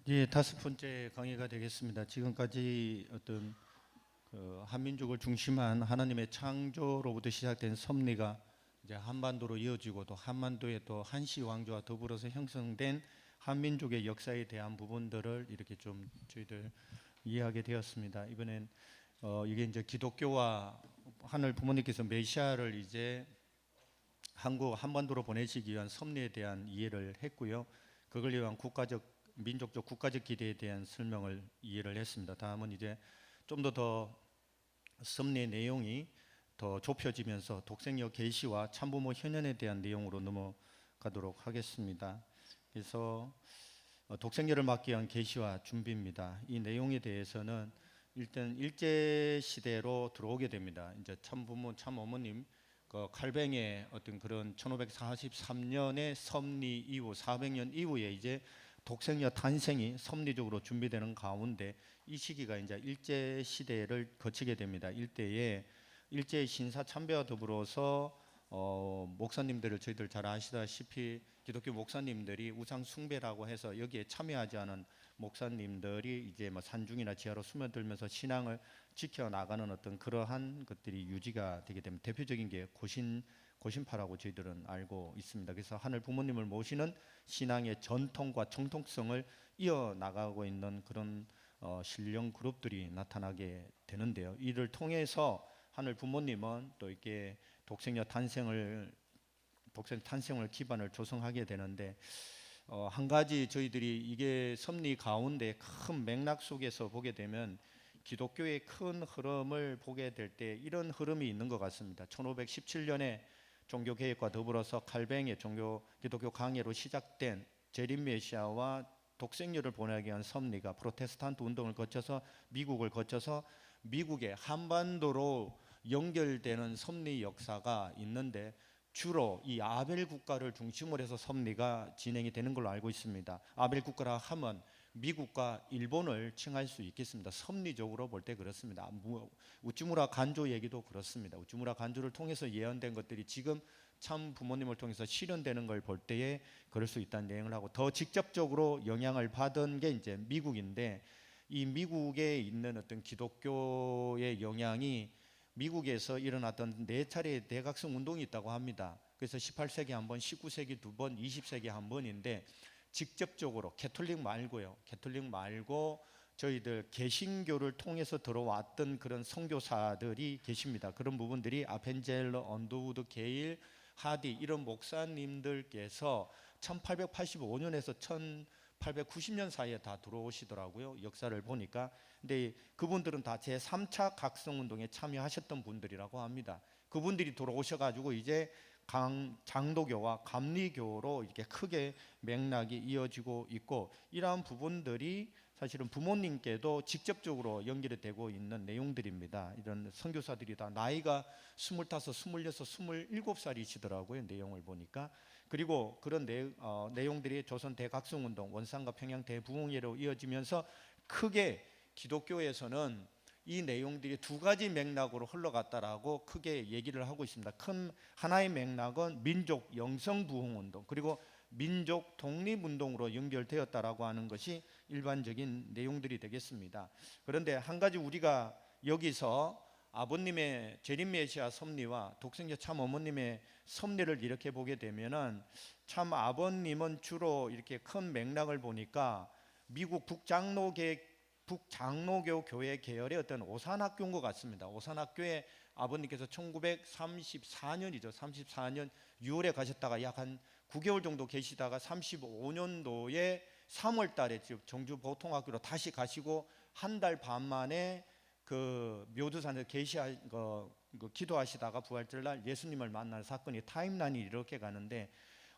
예, 다섯 번째 강의가 되겠습니다. 지금까지 어떤 한민족을 중심한 하나님의 창조로부터 시작된 섭리가 이제 한반도로 이어지고 또 한반도의 또 한시 왕조와 더불어서 형성된 한민족의 역사에 대한 부분들을 이렇게 좀 저희들 이해하게 되었습니다. 이번엔 이게 이제 기독교와 하늘 부모님께서 메시아를 이제 한국 한반도로 보내시기 위한 섭리에 대한 이해를 했고요. 그걸 위한 민족적 국가적 기대에 대한 설명을 이해를 했습니다. 다음은 이제 좀 더 섭리의 내용이 더 좁혀지면서 독생력 계시와 참부모 현현에 대한 내용으로 넘어가도록 하겠습니다. 그래서 독생력을 막기 위한 계시와 준비입니다. 이 내용에 대해서는 일단 일제 시대로 들어오게 됩니다. 이제 참부모 참어머님 그 칼뱅의 어떤 그런 1543년의 섭리 이후 400년 이후에 이제 독생녀 탄생이 섭리적으로 준비되는 가운데 이 시기가 이제 일제 시대를 거치게 됩니다. 일대에 일제의 신사 참배와 더불어서 목사님들을 저희들 잘 아시다시피 기독교 목사님들이 우상 숭배라고 해서 여기에 참여하지 않은 목사님들이 이제 뭐 산중이나 지하로 스며들면서 신앙을 지켜 나가는 어떤 그러한 것들이 유지가 되게 되면 대표적인 게 고신파라고 저희들은 알고 있습니다. 그래서 하늘 부모님을 모시는 신앙의 전통과 정통성을 이어나가고 있는 그런 신령 그룹들이 나타나게 되는데요. 이를 통해서 하늘 부모님은 또 이렇게 독생 탄생을 기반을 조성하게 되는데 한 가지 저희들이 이게 섭리 가운데 큰 맥락 속에서 보게 되면 기독교의 큰 흐름을 보게 될 때 이런 흐름이 있는 것 같습니다. 1517년에 종교개혁과 더불어서 칼뱅의 기독교 강해로 시작된 재림 메시아와 독생녀를 보내기 위한 섭리가 프로테스탄트 운동을 거쳐서 미국을 거쳐서 미국의 한반도로 연결되는 섭리 역사가 있는데 주로 이 아벨 국가를 중심으로 해서 섭리가 진행이 되는 걸로 알고 있습니다. 아벨 국가라 하면 미국과 일본을 칭할 수 있겠습니다. 섭리적으로 볼 때 그렇습니다. 우찌무라 간조 얘기도 그렇습니다. 우찌무라 간조를 통해서 예언된 것들이 지금 참 부모님을 통해서 실현되는 걸 볼 때에 그럴 수 있다는 내용을 하고 더 직접적으로 영향을 받은 게 이제 미국인데 이 미국에 있는 어떤 기독교의 영향이 미국에서 일어났던 네 차례의 대각성 운동이 있다고 합니다. 그래서 18세기 한 번, 19세기 두 번, 20세기 한 번인데 직접적으로 캐톨릭 말고 저희들 개신교를 통해서 들어왔던 그런 선교사들이 계십니다. 그런 부분들이 아펜젤러, 언더우드, 게일, 하디 이런 목사님들께서 1885년에서 1890년 사이에 다 들어오시더라고요. 역사를 보니까. 근데 그분들은 다 제3차 각성운동에 참여하셨던 분들이라고 합니다. 그분들이 들어오셔가지고 이제 장도교와 감리교로 이렇게 크게 맥락이 이어지고 있고 이러한 부분들이 사실은 부모님께도 직접적으로 연결이 되고 있는 내용들입니다. 이런 선교사들이 다 나이가 25, 26, 27살이시더라고요. 내용을 보니까. 그리고 그런 내용들이 조선 대각성운동, 원산과 평양 대부흥회로 이어지면서 크게 기독교에서는 이 내용들이 두 가지 맥락으로 흘러갔다라고 크게 얘기를 하고 있습니다. 큰 하나의 맥락은 민족 영성부흥운동 그리고 민족 독립운동으로 연결되었다라고 하는 것이 일반적인 내용들이 되겠습니다. 그런데 한 가지 우리가 여기서 아버님의 재림 메시아 섭리와 독생자 참 어머님의 섭리를 이렇게 보게 되면은 참 아버님은 주로 이렇게 큰 맥락을 보니까 미국 북장로교 교회 계열의 어떤 오산학교인 것 같습니다. 오산학교에 아버님께서 1934년이죠. 34년 6월에 가셨다가 약 한 9개월 정도 계시다가 35년도에 3월 달에 정주 보통학교로 다시 가시고 한 달 반 만에 그 묘두산에서 기도하시다가 부활절날 예수님을 만난 사건이 타임라인이 이렇게 가는데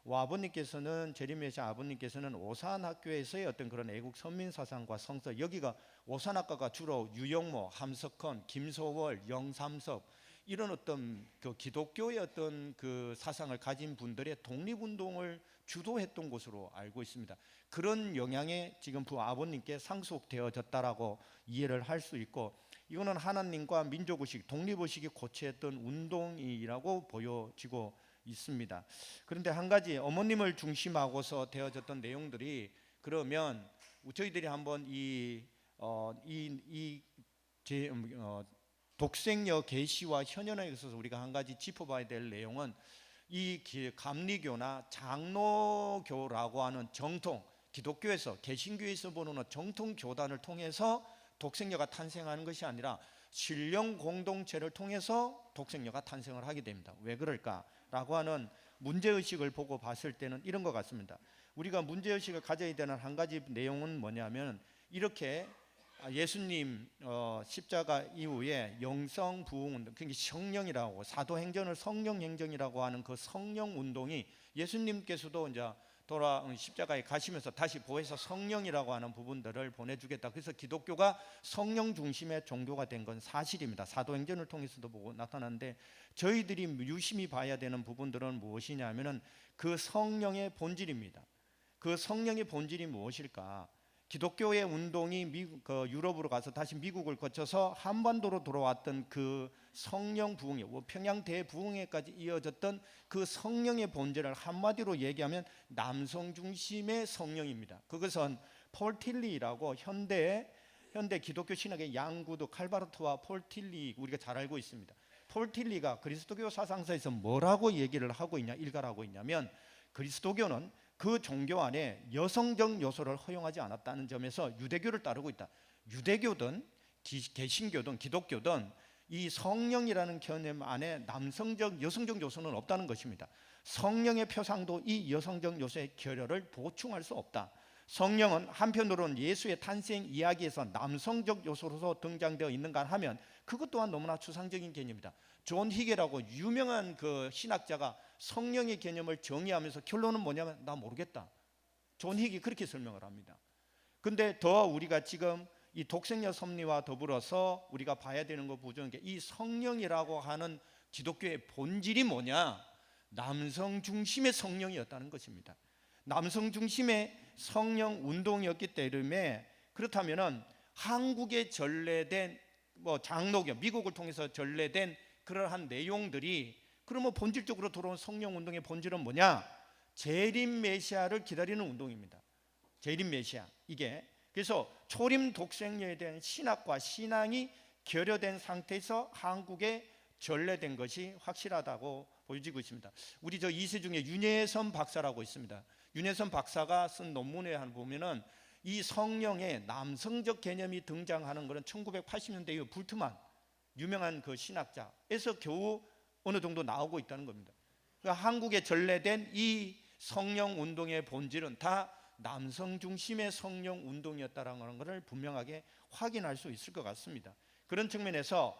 아버님께서는 재림메시아 아버님께서는 오산학교에서의 어떤 그런 애국 선민 사상과 성서 여기가 오산학과가 주로 유영모, 함석헌, 김소월, 영삼섭 이런 어떤 그 기독교의 어떤 그 사상을 가진 분들의 독립운동을 주도했던 곳으로 알고 있습니다. 그런 영향에 지금 아버님께 상속되어졌다라고 이해를 할 수 있고 이거는 하나님과 민족의식, 독립의식이 고취했던 운동이라고 보여지고 있습니다. 그런데 한 가지 어머님을 중심하고서 되어졌던 내용들이 그러면 저희들이 한번 독생녀 계시와 현현에 있어서 우리가 한 가지 짚어봐야 될 내용은 이 감리교나 장로교라고 하는 정통, 기독교에서 개신교에서 보는 정통 교단을 통해서 독생녀가 탄생하는 것이 아니라 신령 공동체를 통해서 독생녀가 탄생을 하게 됩니다. 왜 그럴까라고 하는 문제의식을 보고 봤을 때는 이런 것 같습니다. 우리가 문제의식을 가져야 되는 한 가지 내용은 뭐냐면, 이렇게 예수님 십자가 이후에 영성 부흥운동, 그게 성령이라고, 사도행전을 성령행전이라고 하는 그 성령운동이, 예수님께서도 이제 십자가에 가시면서 다시 보혜사 성령이라고 하는 부분들을 보내주겠다. 그래서 기독교가 성령 중심의 종교가 된 건 사실입니다. 사도행전을 통해서도 보고 나타나는데, 저희들이 유심히 봐야 되는 부분들은 무엇이냐면은 그 성령의 본질입니다. 그 성령의 본질이 무엇일까? 기독교의 운동이 유럽으로 가서 다시 미국을 거쳐서 한반도로 돌아왔던 그 성령 부흥회, 평양 대부흥회까지 이어졌던 그 성령의 본질을 한마디로 얘기하면 남성 중심의 성령입니다. 그것은 폴 틸리라고 현대 기독교 신학의 양구도 칼바르트와 폴 틸리, 우리가 잘 알고 있습니다. 폴 틸리가 그리스도교 사상사에서 뭐라고 얘기를 하고 있냐, 일갈하고 있냐면, 그리스도교는 그 종교 안에 여성적 요소를 허용하지 않았다는 점에서 유대교를 따르고 있다. 유대교든 개신교든 기독교든 이 성령이라는 개념 안에 남성적 여성적 요소는 없다는 것입니다. 성령의 표상도 이 여성적 요소의 결여를 보충할 수 없다. 성령은 한편으로는 예수의 탄생 이야기에서 남성적 요소로서 등장되어 있는가 하면 그것 또한 너무나 추상적인 개념이다. 존 히게라고 유명한 그 신학자가 성령의 개념을 정의하면서 결론은 뭐냐면 나 모르겠다. 존 히게 그렇게 설명을 합니다. 근데 더 우리가 지금 이 독생녀 섭리와 더불어서 우리가 봐야 되는 것 중에 이 성령이라고 하는 기독교의 본질이 뭐냐? 남성 중심의 성령이었다는 것입니다. 남성 중심의 성령 운동이었기 때문에, 그렇다면은 한국에 전래된 장로교, 미국을 통해서 전래된 그러한 내용들이, 그러면 본질적으로 들어온 성령 운동의 본질은 뭐냐? 재림 메시아를 기다리는 운동입니다. 재림 메시아, 이게 그래서 초림 독생녀에 대한 신학과 신앙이 결여된 상태에서 한국에 전래된 것이 확실하다고 보여지고 있습니다. 우리 저 2세 중에 윤예선 박사라고 있습니다. 윤예선 박사가 쓴 논문에 보면은 이 성령의 남성적 개념이 등장하는 것은 1980년대 이후 불트만 유명한 그 신학자에서 겨우 어느 정도 나오고 있다는 겁니다. 그러니까 한국에 전래된 이 성령 운동의 본질은 다 남성 중심의 성령 운동이었다는 것을 분명하게 확인할 수 있을 것 같습니다. 그런 측면에서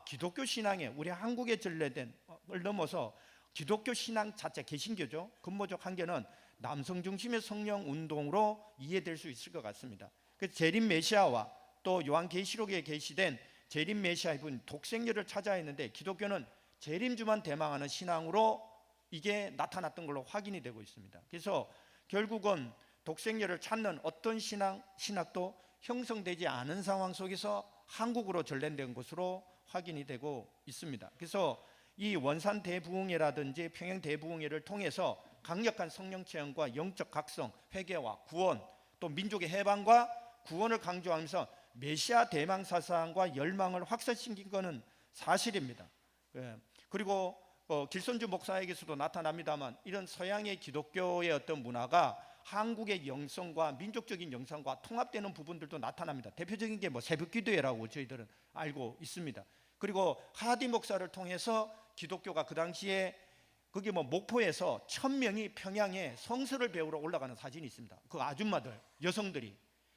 기독교 신앙에 우리 한국에 전래된 을 넘어서 기독교 신앙 자체, 개신교죠, 근본적 한계는 남성 중심의 성령 운동으로 이해될 수 있을 것 같습니다. 그래서 재림 메시아와 또 요한계시록에 게시된 재림 메시아의 분 독생녀를 찾아야 했는데, 기독교는 재림주만 대망하는 신앙으로 이게 나타났던 걸로 확인이 되고 있습니다. 그래서 결국은 독생녀를 찾는 어떤 신학도 형성되지 않은 상황 속에서 한국으로 전래된 것으로 확인이 되고 있습니다. 그래서 이 원산 대부흥회라든지 평양 대부흥회를 통해서 강력한 성령 체험과 영적 각성, 회개와 구원, 또 민족의 해방과 구원을 강조하면서 메시아 대망 사상과 열망을 확산시킨 것은 사실입니다. 그리고 길손주 목사에게서도 나타납니다만, 이런 서양의 기독교의 어떤 문화가 한국의 영성과 민족적인 영성과 통합되는 부분들도 나타납니다. 대표적인 게 새벽기도회라고 저희들은 알고 있습니다. 그리고 하디 목사를 통해서 기독교가 그 당시에 그게 목포에서 1000명이 평양에 성서를 배우러 올라가는 사진이 있습니다. 그 아줌마들, 여성들이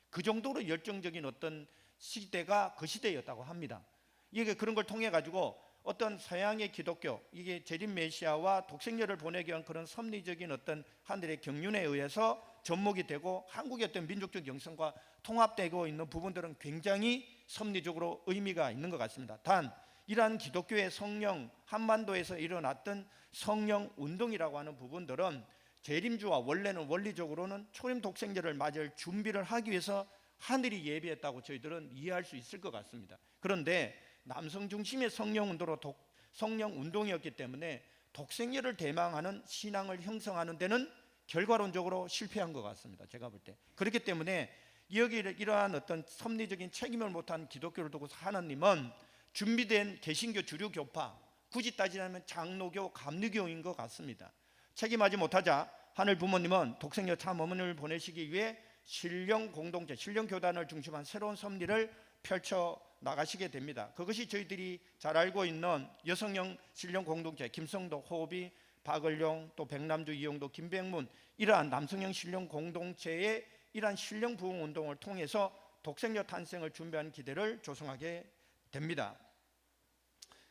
그 정도로 열정적인 어떤 시대가 그 시대였다고 합니다. 이게 그런 걸 통해 가지고 어떤 서양의 기독교, 이게 재림 메시아와 독생녀를 보내기 위한 그런 섭리적인 어떤 하늘의 경륜에 의해서 접목이 되고 한국의 어떤 민족적 영성과 통합되고 있는 부분들은 굉장히 섭리적으로 의미가 있는 것 같습니다. 단 이러한 기독교의 성령, 한반도에서 일어났던 성령 운동이라고 하는 부분들은 재림주와 원래는 원리적으로는 초림 독생녀를 맞을 준비를 하기 위해서 하늘이 예비했다고 저희들은 이해할 수 있을 것 같습니다. 그런데 남성 중심의 성령 운동이었기 때문에 독생녀를 대망하는 신앙을 형성하는 데는 결과론적으로 실패한 것 같습니다. 제가 볼 때. 그렇기 때문에 여기를 이러한 어떤 섭리적인 책임을 못한 기독교를 두고 하나님은 준비된 개신교 주류 교파, 굳이 따지자면 장로교, 감리교인 것 같습니다. 책임하지 못하자 하늘 부모님은 독생녀 참 어머니를 보내시기 위해 신령 공동체, 신령 교단을 중심한 새로운 섭리를 펼쳐 나가시게 됩니다. 그것이 저희들이 잘 알고 있는 여성형 신령 공동체, 김성도, 호비, 박을용, 또 백남주, 이용도, 김백문, 이러한 남성형 신령 공동체의 이러한 신령 부흥 운동을 통해서 독생녀 탄생을 준비한 기대를 조성하게 됩니다.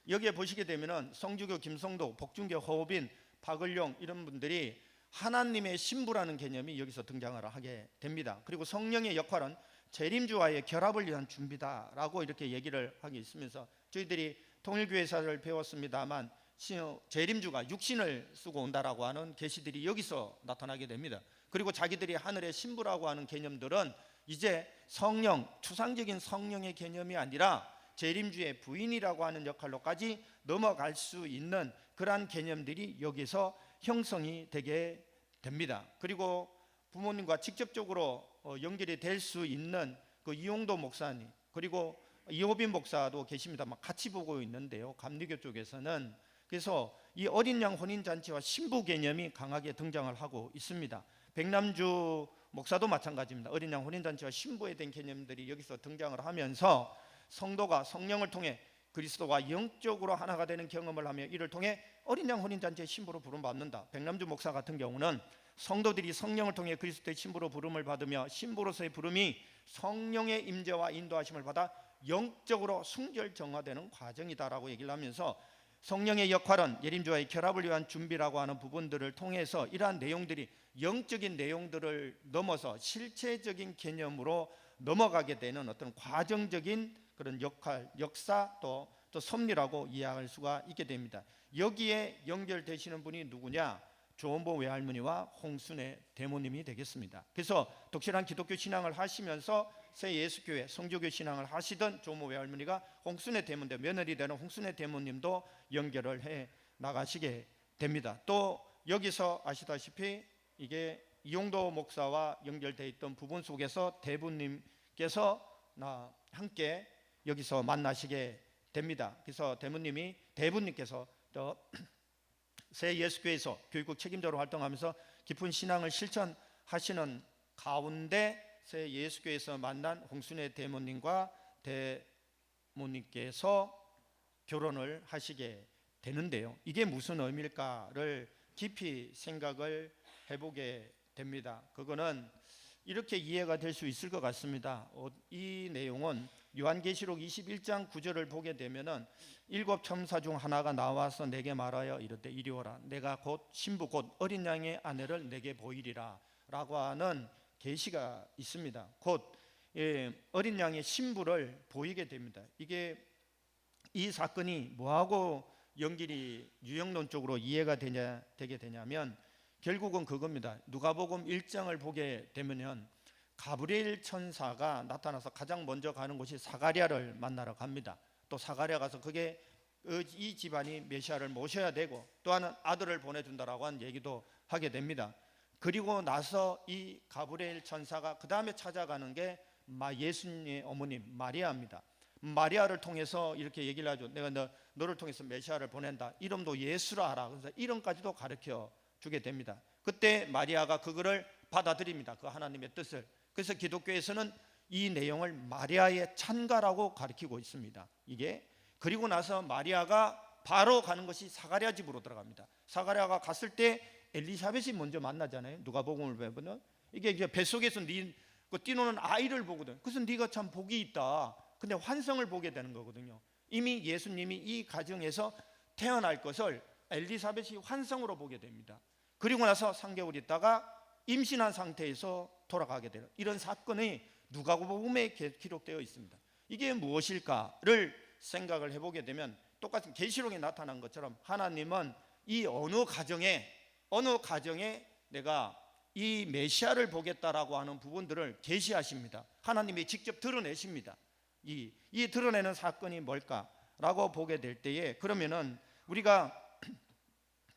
여기에 보시게 되면은 성주교 김성도, 복중교 허우빈, 박을용 이런 분들이 하나님의 신부라는 개념이 여기서 등장을 하게 됩니다. 그리고 성령의 역할은 재림주와의 결합을 위한 준비다라고 이렇게 얘기를 하고 있으면서 저희들이 통일교회사를 배웠습니다만 재림주가 육신을 쓰고 온다라고 하는 계시들이 여기서 나타나게 됩니다. 그리고 자기들이 하늘의 신부라고 하는 개념들은 이제 성령, 추상적인 성령의 개념이 아니라 재림주의 부인이라고 하는 역할로까지 넘어갈 수 있는 그러한 개념들이 여기서 형성이 되게 됩니다. 그리고 부모님과 직접적으로 연결이 될 수 있는 그 이용도 목사님, 그리고 이호빈 목사도 계십니다만 같이 보고 있는데요, 감리교 쪽에서는. 그래서 이 어린 양 혼인잔치와 신부 개념이 강하게 등장을 하고 있습니다. 백남주 목사도 마찬가지입니다. 어린 양 혼인잔치와 신부에 대한 개념들이 여기서 등장을 하면서 성도가 성령을 통해 그리스도와 영적으로 하나가 되는 경험을 하며 이를 통해 어린 양 혼인잔치의 신부로 부름받는다. 백남주 목사 같은 경우는 성도들이 성령을 통해 그리스도의 신부로 부름을 받으며 신부로서의 부름이 성령의 임재와 인도하심을 받아 영적으로 순결정화되는 과정이다라고 얘기를 하면서 성령의 역할은 예림주와의 결합을 위한 준비라고 하는 부분들을 통해서 이러한 내용들이 영적인 내용들을 넘어서 실체적인 개념으로 넘어가게 되는 어떤 과정적인 그런 역할, 역사 또 섭리라고 이해할 수가 있게 됩니다. 여기에 연결되시는 분이 누구냐? 조원보 외할머니와 홍순애 대모님이 되겠습니다. 그래서 독실한 기독교 신앙을 하시면서 새 예수교회 성조교 신앙을 하시던 조원보 외할머니가 홍순애 대모님, 며느리 되는 홍순애 대모님도 연결을 해 나가시게 됩니다. 또 여기서 아시다시피 이게 이용도 목사와 연결되어 있던 부분 속에서 대부님께서 함께 여기서 만나시게 됩니다. 그래서 대부님께서 또 새 예수교회에서 교육국 책임자로 활동하면서 깊은 신앙을 실천하시는 가운데 새 예수교회에서 만난 홍순애 대모님과 대모님께서 결혼을 하시게 되는데요, 이게 무슨 의미일까를 깊이 생각을 해보게 됩니다. 그거는 이렇게 이해가 될 수 있을 것 같습니다. 이 내용은 요한계시록 21장 9절을 보게 되면은 일곱 천사 중 하나가 나와서 내게 말하여 이르되 이리 오라, 내가 곧 신부 곧 어린 양의 아내를 내게 보이리라 라고 하는 계시가 있습니다. 곧 어린 양의 신부를 보이게 됩니다. 이게 이 사건이 뭐하고 연결이 유형론적으로 이해가 되게 되냐면 결국은 그겁니다. 누가복음 1장을 보게 되면 가브리엘 천사가 나타나서 가장 먼저 가는 곳이 사가랴를 만나러 갑니다. 또 사가랴 가서 그게 이 집안이 메시아를 모셔야 되고 또한 아들을 보내준다라고 하는 얘기도 하게 됩니다. 그리고 나서 이 가브리엘 천사가 그 다음에 찾아가는 게 예수님의 어머님 마리아입니다. 마리아를 통해서 이렇게 얘기를 하죠. 내가 너를 통해서 메시아를 보낸다. 이름도 예수라 하라. 그래서 이름까지도 가르쳐 주게 됩니다. 그때 마리아가 그거를 받아들입니다. 그 하나님의 뜻을. 그래서 기독교에서는 이 내용을 마리아의 찬가라고 가리키고 있습니다. 이게 그리고 나서 마리아가 바로 가는 것이 사가랴 집으로 들어갑니다. 사가랴가 갔을 때 엘리사벳이 먼저 만나잖아요. 누가복음을 보면 이게 이제 뱃속에서 뛰노는 아이를 보거든. 그래서 네가 참 복이 있다. 근데 환상을 보게 되는 거거든요. 이미 예수님이 이 가정에서 태어날 것을 엘리사벳이 환상으로 보게 됩니다. 그리고 나서 3개월 있다가 임신한 상태에서 돌아가게 되는 이런 사건이 누가복음에 기록되어 있습니다. 이게 무엇일까를 생각을 해보게 되면 똑같은 계시록에 나타난 것처럼 하나님은 이 어느 가정에 내가 이 메시아를 보겠다라고 하는 부분들을 계시하십니다. 하나님이 직접 드러내십니다. 이 드러내는 사건이 뭘까라고 보게 될 때에 그러면은 우리가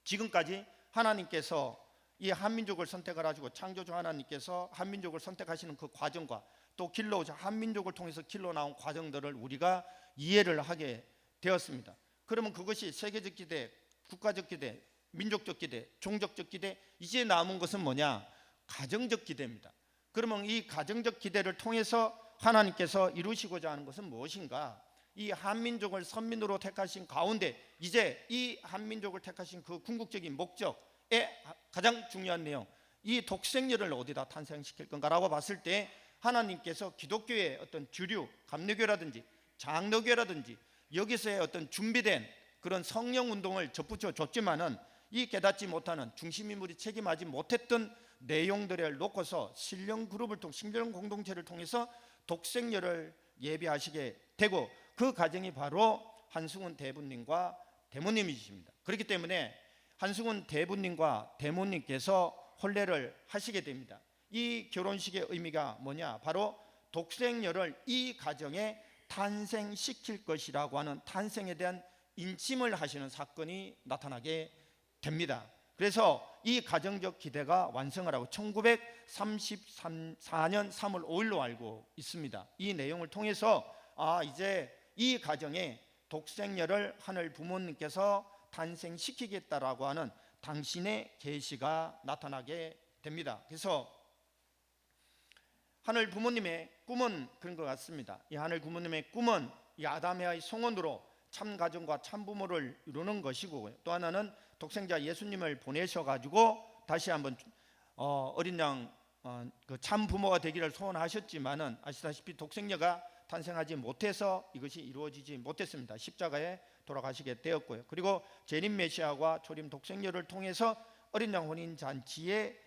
지금까지 하나님께서 이 한민족을 선택을 하시고 창조주 하나님께서 한민족을 선택하시는 그 과정과 또 길러오자 한민족을 통해서 길러 나온 과정들을 우리가 이해를 하게 되었습니다. 그러면 그것이 세계적 기대, 국가적 기대, 민족적 기대, 종족적 기대, 이제 남은 것은 뭐냐? 가정적 기대입니다. 그러면 이 가정적 기대를 통해서 하나님께서 이루시고자 하는 것은 무엇인가? 이 한민족을 선민으로 택하신 가운데 이제 이 한민족을 택하신 그 궁극적인 목적의 가장 중요한 내용, 이 독생녀를 어디다 탄생시킬 건가라고 봤을 때 하나님께서 기독교의 어떤 주류, 감리교라든지 장로교라든지 여기서의 어떤 준비된 그런 성령 운동을 접붙여 줬지만은 이 깨닫지 못하는 중심 인물이 책임하지 못했던 내용들을 놓고서 신령 그룹을 통해 신령 공동체를 통해서 독생녀를 예비하시게 되고 그 과정이 바로 한승훈 대부님과 대모님이십니다. 그렇기 때문에 한승훈 대부님과 대모님께서 혼례를 하시게 됩니다. 이 결혼식의 의미가 뭐냐? 바로 독생녀를 이 가정에 탄생시킬 것이라고 하는 탄생에 대한 인침을 하시는 사건이 나타나게 됩니다. 그래서 이 가정적 기대가 완성을 하고 1934년 3월 5일로 알고 있습니다. 이 내용을 통해서 이제 이 가정에 독생녀를 하늘 부모님께서 탄생시키겠다라고 하는 당신의 계시가 나타나게 됩니다. 그래서 하늘 부모님의 꿈은 그런 것 같습니다. 이 하늘 부모님의 꿈은 이 아담의 송원으로 참 가정과 참 부모를 이루는 것이고, 또 하나는 독생자 예수님을 보내셔가지고 다시 한번 어린 양 참 부모가 되기를 소원하셨지만은 아시다시피 독생녀가 탄생하지 못해서 이것이 이루어지지 못했습니다. 십자가에 돌아가시게 되었고요. 그리고 재림 메시아와 초림 독생녀를 통해서 어린 양 혼인 잔치의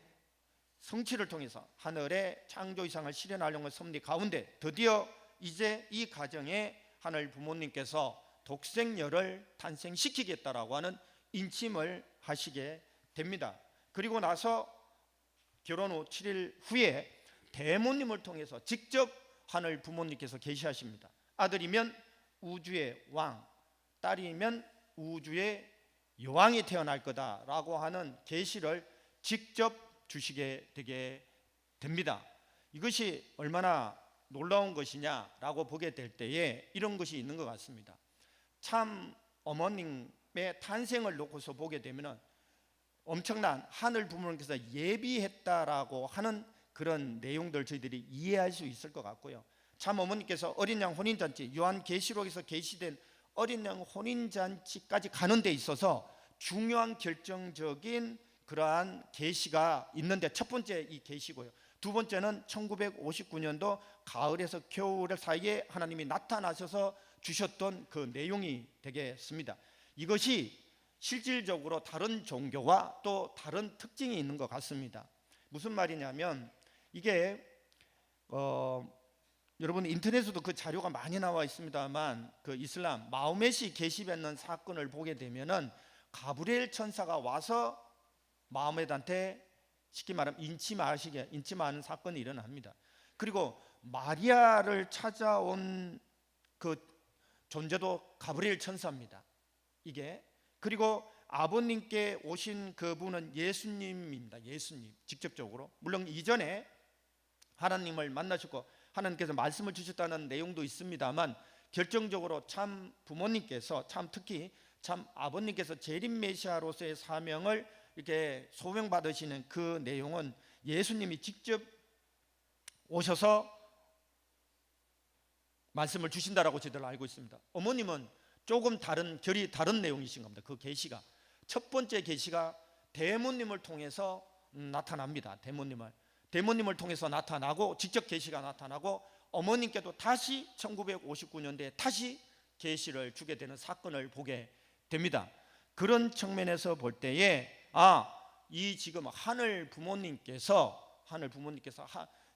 성취를 통해서 하늘의 창조 이상을 실현하려는 섭리 가운데 드디어 이제 이 가정에 하늘 부모님께서 독생녀를 탄생시키겠다라고 하는 인침을 하시게 됩니다. 그리고 나서 결혼 후 7일 후에 대모님을 통해서 직접 하늘 부모님께서 계시하십니다. 아들이면 우주의 왕, 딸이면 우주의 여왕이 태어날 거다라고 하는 계시를 직접 주시게 되게 됩니다. 이것이 얼마나 놀라운 것이냐라고 보게 될 때에 이런 것이 있는 것 같습니다. 참 어머님의 탄생을 놓고서 보게 되면 엄청난 하늘 부모님께서 예비했다라고 하는 그런 내용들 저희들이 이해할 수 있을 것 같고요. 참 어머니께서 어린 양 혼인잔치, 요한계시록에서 계시된 어린 양 혼인잔치까지 가는 데 있어서 중요한 결정적인 그러한 계시가 있는데, 첫 번째 이 계시고요. 두 번째는 1959년도 가을에서 겨울 사이에 하나님이 나타나셔서 주셨던 그 내용이 되겠습니다. 이것이 실질적으로 다른 종교와 또 다른 특징이 있는 것 같습니다. 무슨 말이냐면 이게 여러분 인터넷에도 그 자료가 많이 나와 있습니다만 그 이슬람 마호멧이 계시받는 사건을 보게 되면은 가브리엘 천사가 와서 마호멧한테 쉽게 말하면 인침하는 사건이 일어납니다. 그리고 마리아를 찾아온 그 존재도 가브리엘 천사입니다. 이게 그리고 아버님께 오신 그분은 예수님입니다. 예수님 직접적으로. 물론 이전에 하나님을 만나셨고 하나님께서 말씀을 주셨다는 내용도 있습니다만 결정적으로 참 부모님께서 특히 참 아버님께서 재림 메시아로서의 사명을 이렇게 소명받으시는 그 내용은 예수님이 직접 오셔서 말씀을 주신다라고 저희들 알고 있습니다. 어머님은 조금 결이 다른 내용이신 겁니다. 그 계시가 첫 번째 계시가 대모님을 통해서 나타납니다. 대모님을 통해서 나타나고 직접 계시가 나타나고 어머님께도 다시 1959년대에 다시 계시를 주게 되는 사건을 보게 됩니다. 그런 측면에서 볼 때에 이 지금 하늘 부모님께서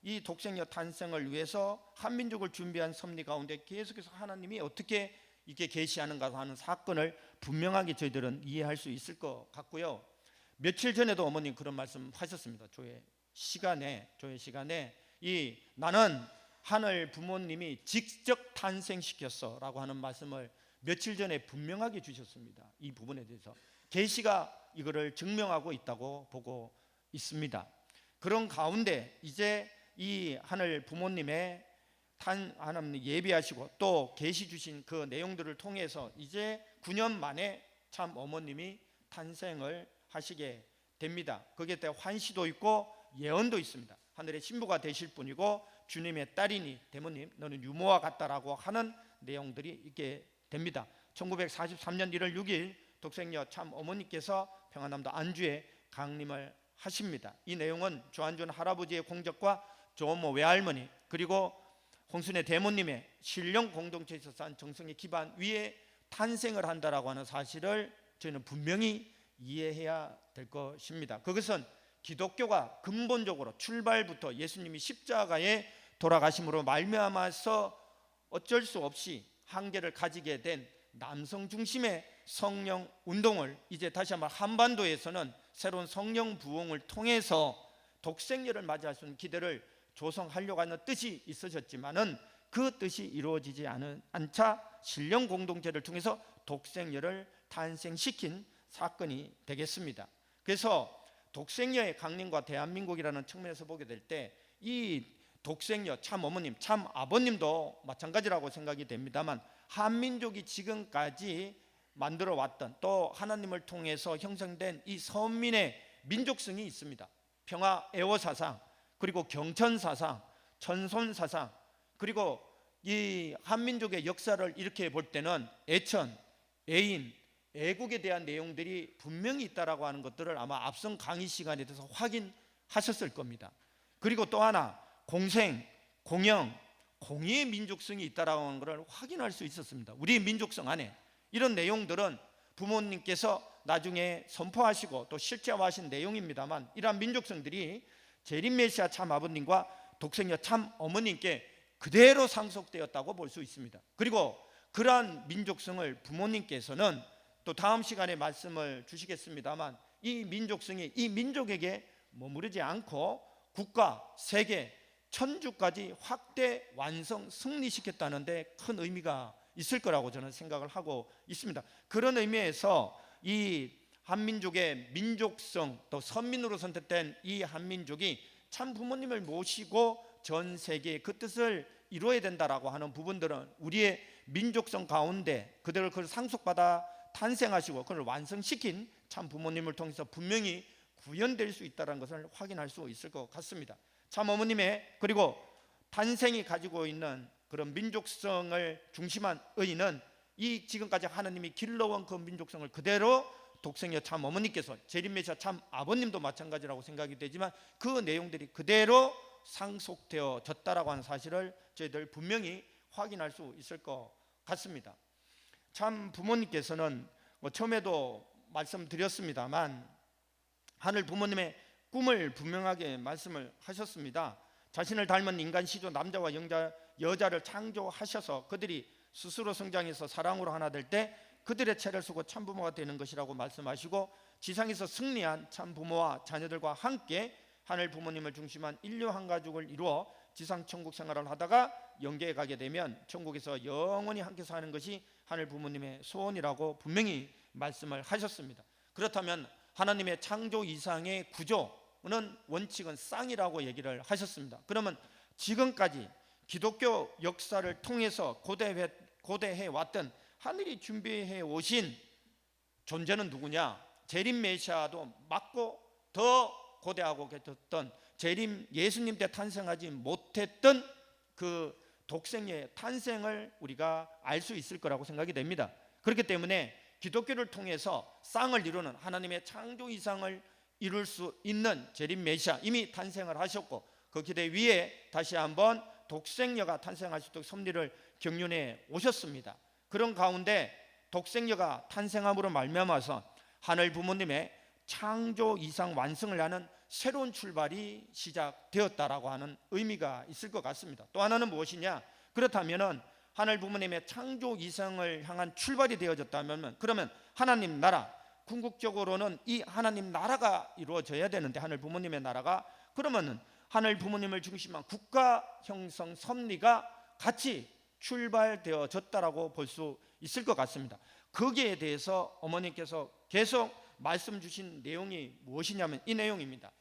이 독생녀 탄생을 위해서 한민족을 준비한 섭리 가운데 계속해서 하나님이 어떻게 이렇게 계시하는가 하는 사건을 분명하게 저희들은 이해할 수 있을 것 같고요. 며칠 전에도 어머님 그런 말씀 하셨습니다. 조회 시간에 나는 하늘 부모님이 직접 탄생시켰어 라고 하는 말씀을 며칠 전에 분명하게 주셨습니다. 이 부분에 대해서 계시가 이거를 증명하고 있다고 보고 있습니다. 그런 가운데 이제 이 하늘 부모님의 하나님 예비하시고 또 계시 주신 그 내용들을 통해서 이제 9년 만에 참 어머님이 탄생을 하시게 됩니다. 거기에 대해 환시도 있고 예언도 있습니다. 하늘의 신부가 되실 분이고 주님의 딸이니 대모님 너는 유모와 같다라고 하는 내용들이 있게 됩니다. 1943년 1월 6일 독생녀 참 어머니께서 평안남도 안주에 강림을 하십니다. 이 내용은 조한준 할아버지의 공적과 조모 외할머니 그리고 홍순의 대모님의 신령 공동체에서 쌓은 정성의 기반 위에 탄생을 한다라고 하는 사실을 저희는 분명히 이해해야 될 것입니다. 그것은 기독교가 근본적으로 출발부터 예수님이 십자가에 돌아가심으로 말미암아서 어쩔 수 없이 한계를 가지게 된 남성 중심의 성령 운동을 이제 다시 한번 한반도에서는 새로운 성령 부흥을 통해서 독생녀를 맞이할 수 있는 기대를 조성하려고 하는 뜻이 있으셨지만은 그 뜻이 이루어지지 않자 신령 공동체를 통해서 독생녀를 탄생시킨 사건이 되겠습니다. 그래서 독생녀의 강림과 대한민국이라는 측면에서 보게 될 때 이 독생녀 참 어머님 참 아버님도 마찬가지라고 생각이 됩니다만 한민족이 지금까지 만들어 왔던 또 하나님을 통해서 형성된 이 서민의 민족성이 있습니다. 평화 애호 사상 그리고 경천 사상 천손 사상 그리고 이 한민족의 역사를 이렇게 볼 때는 애천 애인 애국에 대한 내용들이 분명히 있다라고 하는 것들을 아마 앞선 강의 시간에 대해서 확인하셨을 겁니다. 그리고 또 하나 공생, 공영, 공의의 민족성이 있다라고 하는 것을 확인할 수 있었습니다. 우리 민족성 안에 이런 내용들은 부모님께서 나중에 선포하시고 또 실제화하신 내용입니다만 이러한 민족성들이 재림 메시아 참 아버님과 독생녀 참 어머님께 그대로 상속되었다고 볼 수 있습니다. 그리고 그러한 민족성을 부모님께서는 또 다음 시간에 말씀을 주시겠습니다만 이 민족성이 이 민족에게 머무르지 않고 국가, 세계, 천주까지 확대, 완성, 승리시켰다는 데 큰 의미가 있을 거라고 저는 생각을 하고 있습니다. 그런 의미에서 이 한민족의 민족성 또 선민으로 선택된 이 한민족이 참 부모님을 모시고 전 세계의 그 뜻을 이루어야 된다라고 하는 부분들은 우리의 민족성 가운데 그대로 그걸 상속받아 탄생하시고 그걸 완성시킨 참 부모님을 통해서 분명히 구현될 수 있다는 것을 확인할 수 있을 것 같습니다. 참 어머님의 그리고 탄생이 가지고 있는 그런 민족성을 중심한 의의는 이 지금까지 하나님이 길러온 그 민족성을 그대로 독생녀 참 어머니께서 재림 메시아 참 아버님도 마찬가지라고 생각이 되지만 그 내용들이 그대로 상속되어졌다라고 하는 사실을 저희들 분명히 확인할 수 있을 것 같습니다. 참 부모님께서는 처음에도 말씀드렸습니다만 하늘 부모님의 꿈을 분명하게 말씀을 하셨습니다. 자신을 닮은 인간 시조 남자와 여자를 창조하셔서 그들이 스스로 성장해서 사랑으로 하나 될 때 그들의 채를 쓰고 참부모가 되는 것이라고 말씀하시고 지상에서 승리한 참부모와 자녀들과 함께 하늘 부모님을 중심한 인류 한 가족을 이루어 지상 천국 생활을 하다가 영계에 가게 되면 천국에서 영원히 함께 사는 것이 하늘 부모님의 소원이라고 분명히 말씀을 하셨습니다. 그렇다면 하나님의 창조 이상의 구조는 원칙은 쌍이라고 얘기를 하셨습니다. 그러면 지금까지 기독교 역사를 통해서 고대해 왔던 하늘이 준비해 오신 존재는 누구냐? 재림 메시아도 맞고 더 고대하고 계셨던 재림 예수님 때 탄생하지 못했던 그 독생의 탄생을 우리가 알 수 있을 거라고 생각이 됩니다. 그렇기 때문에 기독교를 통해서 쌍을 이루는 하나님의 창조 이상을 이룰 수 있는 재림 메시아 이미 탄생을 하셨고 그 기대 위에 다시 한번 독생녀가 탄생할 수 있도록 섭리를 경륜해 오셨습니다. 그런 가운데 독생녀가 탄생함으로 말미암아서 하늘 부모님의 창조 이상 완성을 하는 새로운 출발이 시작되었다라고 하는 의미가 있을 것 같습니다. 또 하나는 무엇이냐? 그렇다면은 하늘 부모님의 창조 이상을 향한 출발이 되어졌다면 그러면 하나님 나라 궁극적으로는 이 하나님 나라가 이루어져야 되는데 하늘 부모님의 나라가 그러면은 하늘 부모님을 중심한 국가 형성 섭리가 같이 출발되어졌다라고 볼 수 있을 것 같습니다. 거기에 대해서 어머니께서 계속 말씀 주신 내용이 무엇이냐면 이 내용입니다.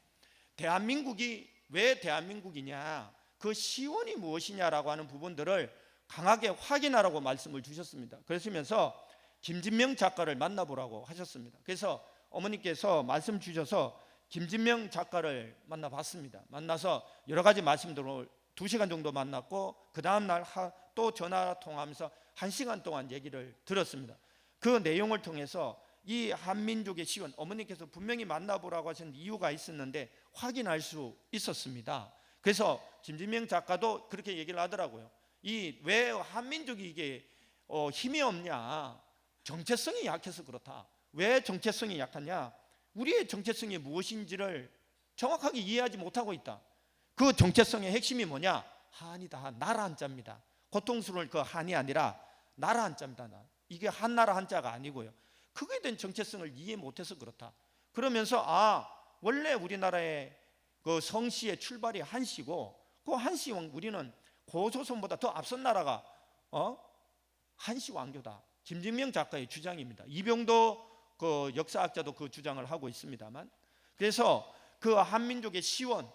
대한민국이 왜 대한민국이냐, 그 시원이 무엇이냐라고 하는 부분들을 강하게 확인하라고 말씀을 주셨습니다. 그러시면서 김진명 작가를 만나보라고 하셨습니다. 그래서 어머니께서 말씀 주셔서 김진명 작가를 만나봤습니다. 만나서 여러 가지 말씀들을 2시간 정도 만났고 그 다음날 또 전화 통화하면서 1시간 동안 얘기를 들었습니다. 그 내용을 통해서 이 한민족의 시원, 어머니께서 분명히 만나보라고 하신 이유가 있었는데 확인할 수 있었습니다. 그래서 김진명 작가도 그렇게 얘기를 하더라고요. 이 왜 한민족이 이게 힘이 없냐, 정체성이 약해서 그렇다. 왜 정체성이 약하냐, 우리의 정체성이 무엇인지를 정확하게 이해하지 못하고 있다. 그 정체성의 핵심이 뭐냐, 한이다. 나라 한자입니다. 고통스러울 그 한이 아니라 나라 한자입니다. 이게 한나라 한자가 아니고요. 그거에 대한 정체성을 이해 못해서 그렇다. 그러면서 원래 우리나라의 그 성씨의 출발이 한씨고, 그 한씨 왕, 우리는 고조선보다 더 앞선 나라가 한씨 왕조다. 김진명 작가의 주장입니다. 이병도 그 역사학자도 그 주장을 하고 있습니다만, 그래서 그 한민족의 시원,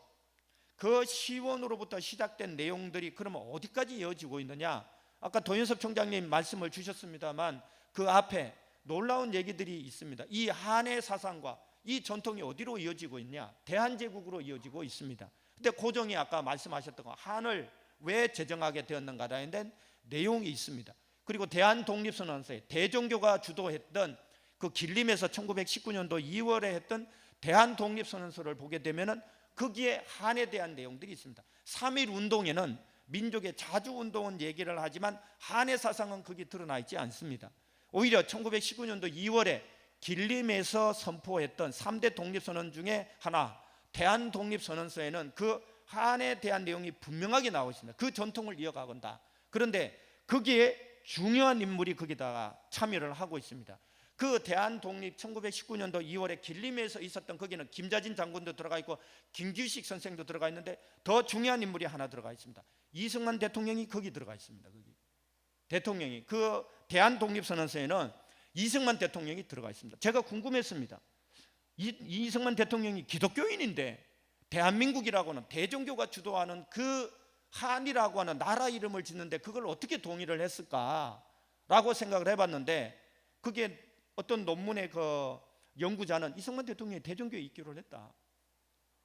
그 시원으로부터 시작된 내용들이 그러면 어디까지 이어지고 있느냐? 아까 도윤섭 총장님 말씀을 주셨습니다만 그 앞에 놀라운 얘기들이 있습니다. 이 한의 사상과 이 전통이 어디로 이어지고 있냐? 대한제국으로 이어지고 있습니다. 근데 고종이 아까 말씀하셨던 거, 한을 왜 제정하게 되었는가라는 데는 내용이 있습니다. 그리고 대한독립선언서에 대종교가 주도했던 그 길림에서 1919년도 2월에 했던 대한독립선언서를 보게 되면은 거기에 한에 대한 내용들이 있습니다. 3.1 운동에는 민족의 자주운동은 얘기를 하지만 한의 사상은 거기 드러나 있지 않습니다. 오히려 1919년도 2월에 길림에서 선포했던 3대 독립선언 중에 하나, 대한독립선언서에는 그 한에 대한 내용이 분명하게 나오고 있습니다. 그 전통을 이어가건다. 그런데 거기에 중요한 인물이 거기다가 참여를 하고 있습니다. 그 대한독립 1919년도 2월에 길림에서 있었던, 거기는 김자진 장군도 들어가 있고 김규식 선생도 들어가 있는데 더 중요한 인물이 하나 들어가 있습니다. 이승만 대통령이 거기 들어가 있습니다. 거기 대통령이, 그 대한독립선언서에는 이승만 대통령이 들어가 있습니다. 제가 궁금했습니다. 이승만 대통령이 기독교인인데 대한민국이라고는 대종교가 주도하는 그 한이라고 하는 나라 이름을 짓는데 그걸 어떻게 동의를 했을까라고 생각을 해봤는데, 그게 어떤 논문의 그 연구자는 이승만 대통령이 대종교에 입교를 했다.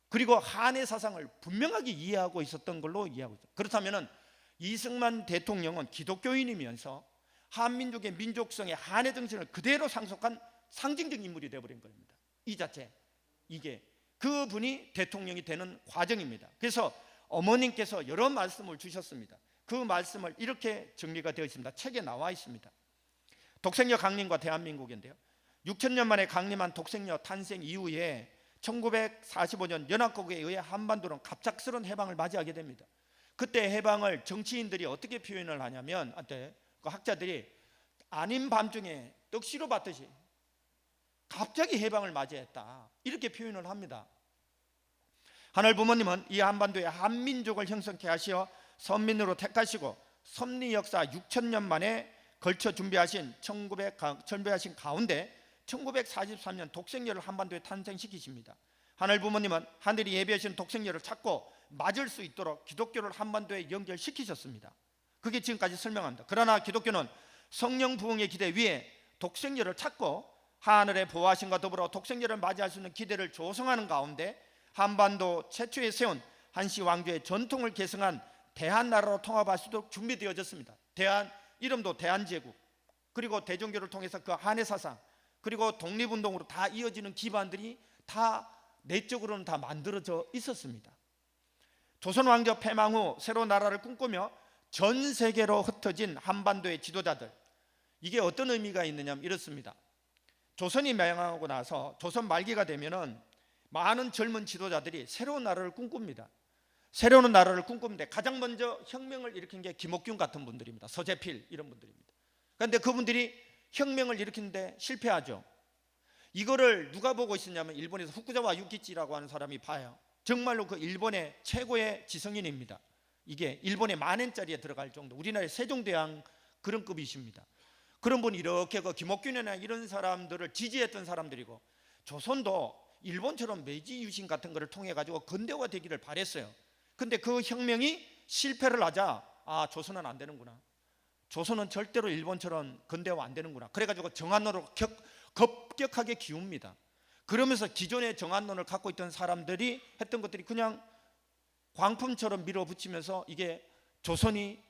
그리고 한의 사상을 분명하게 이해하고 있었던 걸로 이해하고 있다. 그렇다면 이승만 대통령은 기독교인이면서 한민족의 민족성의 한의 정신을 그대로 상속한 상징적 인물이 되어버린 겁니다. 이 자체, 이게 그분이 대통령이 되는 과정입니다. 그래서 어머님께서 여러 말씀을 주셨습니다. 그 말씀을 이렇게 정리가 되어 있습니다. 책에 나와 있습니다. 독생녀 강림과 대한민국인데요, 6,000년 만에 강림한 독생녀 탄생 이후에 1945년 연합국에 의해 한반도는 갑작스러운 해방을 맞이하게 됩니다. 그때 해방을 정치인들이 어떻게 표현을 하냐면, 그 학자들이 아닌 밤중에 떡시로 받듯이 갑자기 해방을 맞이했다, 이렇게 표현을 합니다. 하늘 부모님은 이 한반도에 한민족을 형성케 하시어 선민으로 택하시고 섭리 역사 6,000년 만에 걸쳐 준비하신 가운데 1943년 독생녀를 한반도에 탄생시키십니다. 하늘 부모님은 하늘이 예비하신 독생녀를 찾고 맞을 수 있도록 기독교를 한반도에 연결시키셨습니다. 그게 지금까지 설명합니다. 그러나 기독교는 성령 부흥의 기대 위에 독생녀를 찾고 하늘의 보호하심과 더불어 독생녀를 맞이할 수 있는 기대를 조성하는 가운데 한반도 최초에 세운 한씨 왕조의 전통을 계승한 대한나라로 통합할 수 있도록 준비되어졌습니다. 이름도 대한제국, 그리고 대종교를 통해서 그 한의 사상, 그리고 독립운동으로 다 이어지는 기반들이 다 내적으로는 다 만들어져 있었습니다. 조선 왕조 패망 후 새로운 나라를 꿈꾸며 전 세계로 흩어진 한반도의 지도자들, 이게 어떤 의미가 있느냐면 이렇습니다. 조선이 멸망하고 나서 조선 말기가 되면은 많은 젊은 지도자들이 새로운 나라를 꿈꿉니다. 새로운 나라를 꿈꾸는데 가장 먼저 혁명을 일으킨 게 김옥균 같은 분들입니다. 서재필 이런 분들입니다. 그런데 그분들이 혁명을 일으키는데 실패하죠. 이거를 누가 보고 있었냐면 일본에서 후쿠자와 유키치라고 하는 사람이 봐요. 정말로 그 일본의 최고의 지성인입니다. 이게 일본의 만엔짜리에 들어갈 정도, 우리나라의 세종대왕 그런 급이십니다. 그런 분이 이렇게 그 김옥균이나 이런 사람들을 지지했던 사람들이고, 조선도 일본처럼 메이지 유신 같은 거를 통해 가지고 근대화 되기를 바랬어요. 근데 그 혁명이 실패를 하자 조선은 안 되는구나. 조선은 절대로 일본처럼 근대화 안 되는구나. 그래가지고 정한론으로 급격하게 기웁니다. 그러면서 기존의 정한론을 갖고 있던 사람들이 했던 것들이 그냥 광품처럼 밀어붙이면서 이게 조선이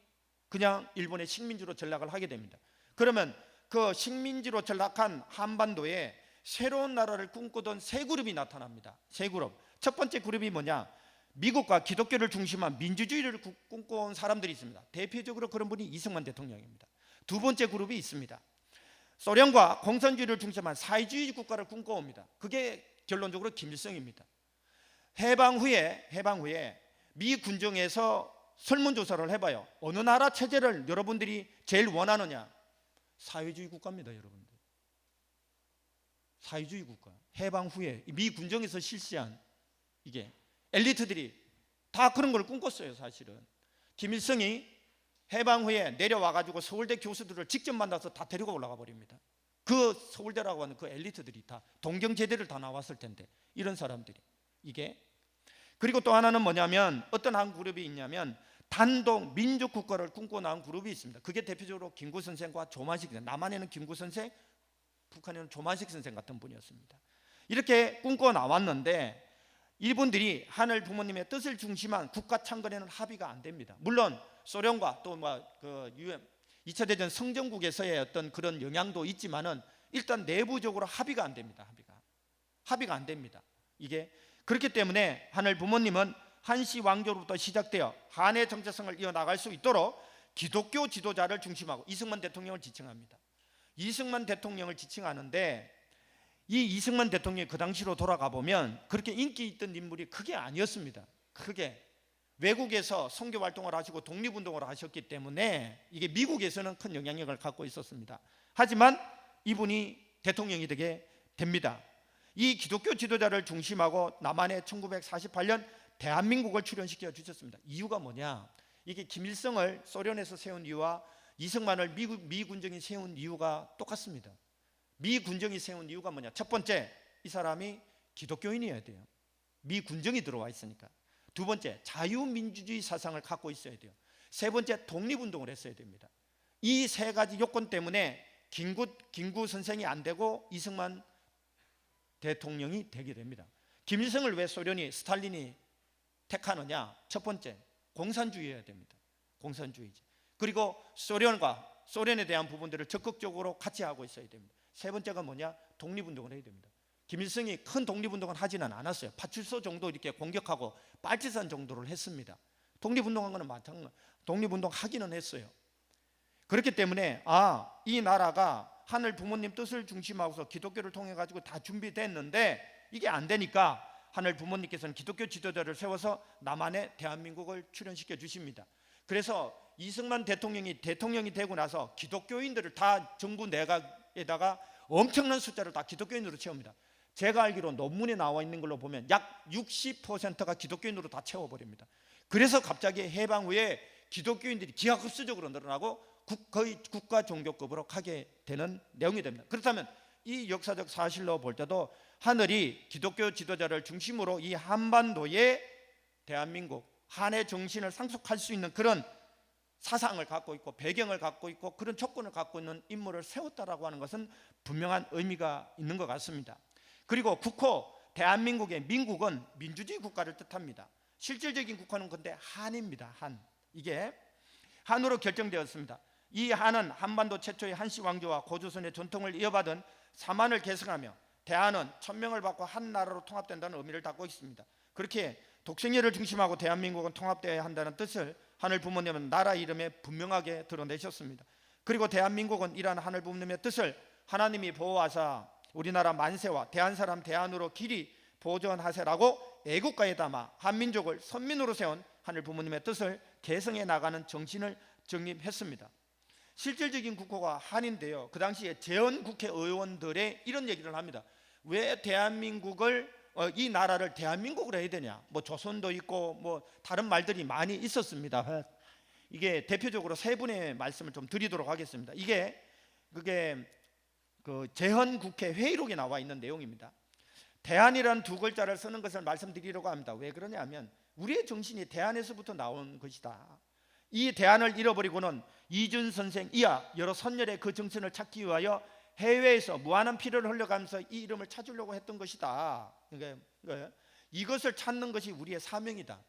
그냥 일본의 식민지로 전락을 하게 됩니다. 그러면 그 식민지로 전락한 한반도에 새로운 나라를 꿈꾸던 세 그룹이 나타납니다. 세 그룹. 첫 번째 그룹이 뭐냐? 미국과 기독교를 중심한 민주주의를 꿈꿔온 사람들이 있습니다. 대표적으로 그런 분이 이승만 대통령입니다. 두 번째 그룹이 있습니다. 소련과 공산주의를 중심한 사회주의 국가를 꿈꿔옵니다. 그게 결론적으로 김일성입니다. 해방 후에 미 군정에서 설문조사를 해봐요. 어느 나라 체제를 여러분들이 제일 원하느냐? 사회주의 국가입니다, 여러분들. 사회주의 국가. 해방 후에 미 군정에서 실시한 이게 엘리트들이 다 그런 걸 꿈꿨어요. 사실은 김일성이 해방 후에 내려와가지고 서울대 교수들을 직접 만나서 다 데리고 올라가 버립니다. 그 서울대라고 하는 그 엘리트들이 다 동경제대를 다 나왔을 텐데 이런 사람들이 이게. 그리고 또 하나는 뭐냐면 어떤 한 그룹이 있냐면 단독 민족 국가를 꿈꿔 나온 그룹이 있습니다. 그게 대표적으로 김구 선생과 조만식 선생. 남한에는 김구 선생, 북한에는 조만식 선생 같은 분이었습니다. 이렇게 꿈꿔 나왔는데 이분들이 하늘 부모님의 뜻을 중심한 국가 창건에는 합의가 안 됩니다. 물론 소련과 또 그 2차 대전 성전국에서의 어떤 그런 영향도 있지만은 일단 내부적으로 합의가 안 됩니다. 합의가 안 됩니다. 이게 그렇기 때문에 하늘 부모님은 한시 왕조로부터 시작되어 한의 정체성을 이어나갈 수 있도록 기독교 지도자를 중심하고 이승만 대통령을 지칭합니다. 이승만 대통령을 지칭하는데 이 이승만 대통령이 그 당시로 돌아가 보면 그렇게 인기 있던 인물이 크게 아니었습니다. 크게 외국에서 선교 활동을 하시고 독립운동을 하셨기 때문에 이게 미국에서는 큰 영향력을 갖고 있었습니다. 하지만 이분이 대통령이 되게 됩니다. 이 기독교 지도자를 중심하고 남한에 1948년 대한민국을 출현시켜 주셨습니다. 이유가 뭐냐? 이게 김일성을 소련에서 세운 이유와 이승만을 미 군정이 세운 이유가 똑같습니다. 미 군정이 세운 이유가 뭐냐? 첫 번째, 이 사람이 기독교인이어야 돼요. 미 군정이 들어와 있으니까. 두 번째, 자유민주주의 사상을 갖고 있어야 돼요. 세 번째, 독립운동을 했어야 됩니다. 이 세 가지 요건 때문에 김구 선생이 안 되고 이승만 대통령이 되게 됩니다. 김일성을 왜 소련이 스탈린이 택하느냐? 첫 번째, 공산주의여야 됩니다. 공산주의지. 그리고 소련에 대한 부분들을 적극적으로 같이 하고 있어야 됩니다. 세 번째가 뭐냐? 독립운동을 해야 됩니다. 김일성이 큰 독립운동을 하지는 않았어요. 파출소 정도 이렇게 공격하고 빨치산 정도를 했습니다. 독립운동한 거는 마찬가지. 독립운동 하기는 했어요. 그렇기 때문에 이 나라가 하늘 부모님 뜻을 중심하고서 기독교를 통해 가지고 다 준비됐는데 이게 안 되니까 하늘 부모님께서는 기독교 지도자를 세워서 남한에 대한민국을 출현시켜 주십니다. 그래서 이승만 대통령이 되고 나서 기독교인들을 다 정부 내각에다가 엄청난 숫자를 다 기독교인으로 채웁니다. 제가 알기로 논문에 나와 있는 걸로 보면 약 60%가 기독교인으로 다 채워버립니다. 그래서 갑자기 해방 후에 기독교인들이 기하급수적으로 늘어나고 거의 국가 종교급으로 가게 되는 내용이 됩니다. 그렇다면 이 역사적 사실로 볼 때도 하늘이 기독교 지도자를 중심으로 이 한반도의 대한민국 한의 정신을 상속할 수 있는 그런 사상을 갖고 있고 배경을 갖고 있고 그런 조건을 갖고 있는 인물을 세웠다라고 하는 것은 분명한 의미가 있는 것 같습니다. 그리고 국호 대한민국의 민국은 민주주의 국가를 뜻합니다. 실질적인 국호는 근데 한입니다. 한. 이게 한으로 결정되었습니다. 이 한은 한반도 최초의 한시 왕조와 고조선의 전통을 이어받은 사만을 계승하며 대한은 천명을 받고 한 나라로 통합된다는 의미를 담고 있습니다. 그렇게 독생애를 중심하고 대한민국은 통합되어야 한다는 뜻을 하늘 부모님은 나라 이름에 분명하게 드러내셨습니다. 그리고 대한민국은 이러한 하늘 부모님의 뜻을 하나님이 보호하사 우리나라 만세와 대한사람 대한으로 길이 보존하세라고 애국가에 담아 한민족을 선민으로 세운 하늘 부모님의 뜻을 계승해 나가는 정신을 정립했습니다. 실질적인 국호가 한인데요. 그 당시에 재헌 국회의원들의 이런 얘기를 합니다. 왜 대한민국을 이 나라를 대한민국으로 해야 되냐? 뭐 조선도 있고 뭐 다른 말들이 많이 있었습니다. 이게 대표적으로 세 분의 말씀을 좀 드리도록 하겠습니다. 그게 그 재헌 국회 회의록에 나와 있는 내용입니다. 대안이라는 두 글자를 쓰는 것을 말씀드리려고 합니다. 왜 그러냐면 우리의 정신이 대안에서부터 나온 것이다. 이 대안을 잃어버리고는 이준 선생 이하 여러 선열의 그 정신을 찾기 위하여 해외에서 무한한 피를 흘려가면서 이 이름을 찾으려고 했던 것이다. 그러니까 이것을 찾는 것이 우리의 사명이다.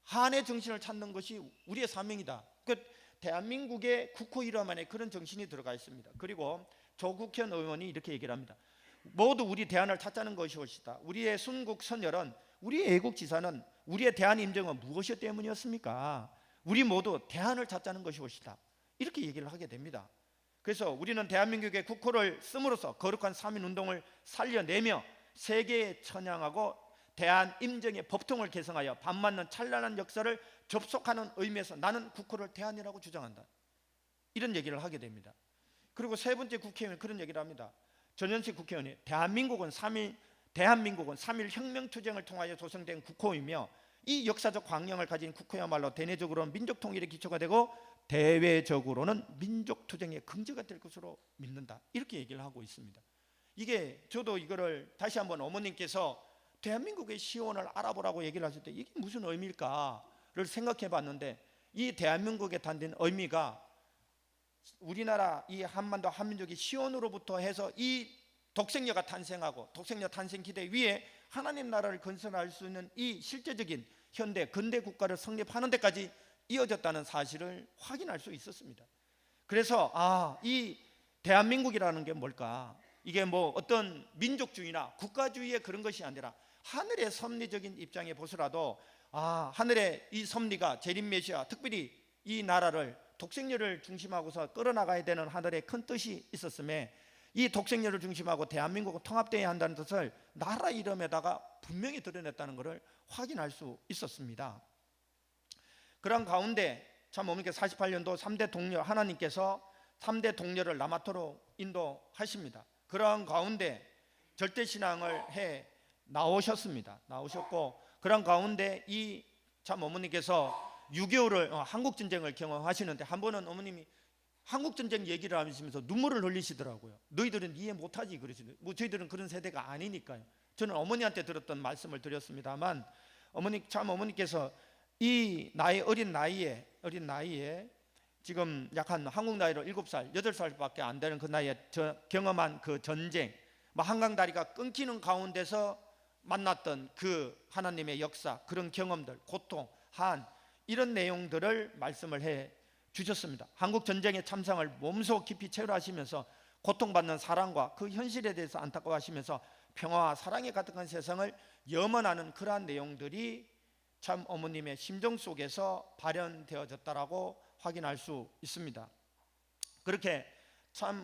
한의 정신을 찾는 것이 우리의 사명이다. 그 대한민국의 국호 이름 안에 그런 정신이 들어가 있습니다. 그리고 조국현 의원이 이렇게 얘기를 합니다. 모두 우리 대안을 찾자는 것이었다. 우리의 순국 선열은, 우리의 애국지사는, 우리의 대안 임정은 무엇이 때문이었습니까? 우리 모두 대안을 찾자는 것이었다. 이렇게 얘기를 하게 됩니다. 그래서 우리는 대한민국의 국호를 씀으로써 거룩한 3.1운동을 살려내며 세계에 천향하고 대한 임정의 법통을 개성하여 반맞는 찬란한 역사를 접속하는 의미에서 나는 국호를 대안이라고 주장한다. 이런 얘기를 하게 됩니다. 그리고 세 번째 국회의원이 그런 얘기를 합니다. 전현식 국회의원이 대한민국은 3.1 혁명투쟁을 통하여 조성된 국호이며 이 역사적 광영을 가진 국호야말로 대내적으로는 민족 통일의 기초가 되고 대외적으로는 민족 투쟁의 긍지가 될 것으로 믿는다. 이렇게 얘기를 하고 있습니다. 이게 저도 이거를 다시 한번 어머님께서 대한민국의 시원을 알아보라고 얘기를 하실 때 이게 무슨 의미일까를 생각해 봤는데 이 대한민국에 담긴 의미가 우리나라 이 한반도 한민족이 시온으로부터 해서 이 독생녀가 탄생하고 독생녀 탄생 기대 위에 하나님 나라를 건설할 수 있는 이 실제적인 현대 근대 국가를 성립하는 데까지 이어졌다는 사실을 확인할 수 있었습니다. 그래서 이 대한민국이라는 게 뭘까? 이게 뭐 어떤 민족주의나 국가주의의 그런 것이 아니라 하늘의 섭리적인 입장에 보서라도 하늘의 이 섭리가 재림 메시아, 특별히 이 나라를 독생녀를 중심하고서 끌어나가야 되는 하늘의 큰 뜻이 있었음에 이 독생녀를 중심하고 대한민국은 통합되어야 한다는 뜻을 나라 이름에다가 분명히 드러냈다는 것을 확인할 수 있었습니다. 그런 가운데 참 어머니께서 48년도 3대 동료 하나님께서 3대 동료를 남아토록 인도하십니다. 그런 가운데 절대신앙을 해 나오셨습니다. 나오셨고 그런 가운데 이 참 어머니께서 6.25를 한국전쟁을 경험하시는데 한 번은 어머님이 한국전쟁 얘기를 하시면서 눈물을 흘리시더라고요. 너희들은 이해 못하지 그러시는데 뭐 저희들은 그런 세대가 아니니까요. 저는 어머니한테 들었던 말씀을 드렸습니다만 어머니께서 이 어린 나이에 지금 약 한 한국 나이로 7살, 8살밖에 안 되는 그 나이에 경험한 그 전쟁, 한강 다리가 끊기는 가운데서 만났던 그 하나님의 역사, 그런 경험들, 고통, 이런 내용들을 말씀을 해 주셨습니다. 한국 전쟁의 참상을 몸소 깊이 체험하시면서 고통받는 사랑과 그 현실에 대해서 안타까워하시면서 평화와 사랑에 가득한 세상을 염원하는 그러한 내용들이 참 어머님의 심정 속에서 발현되어졌다라고 확인할 수 있습니다. 그렇게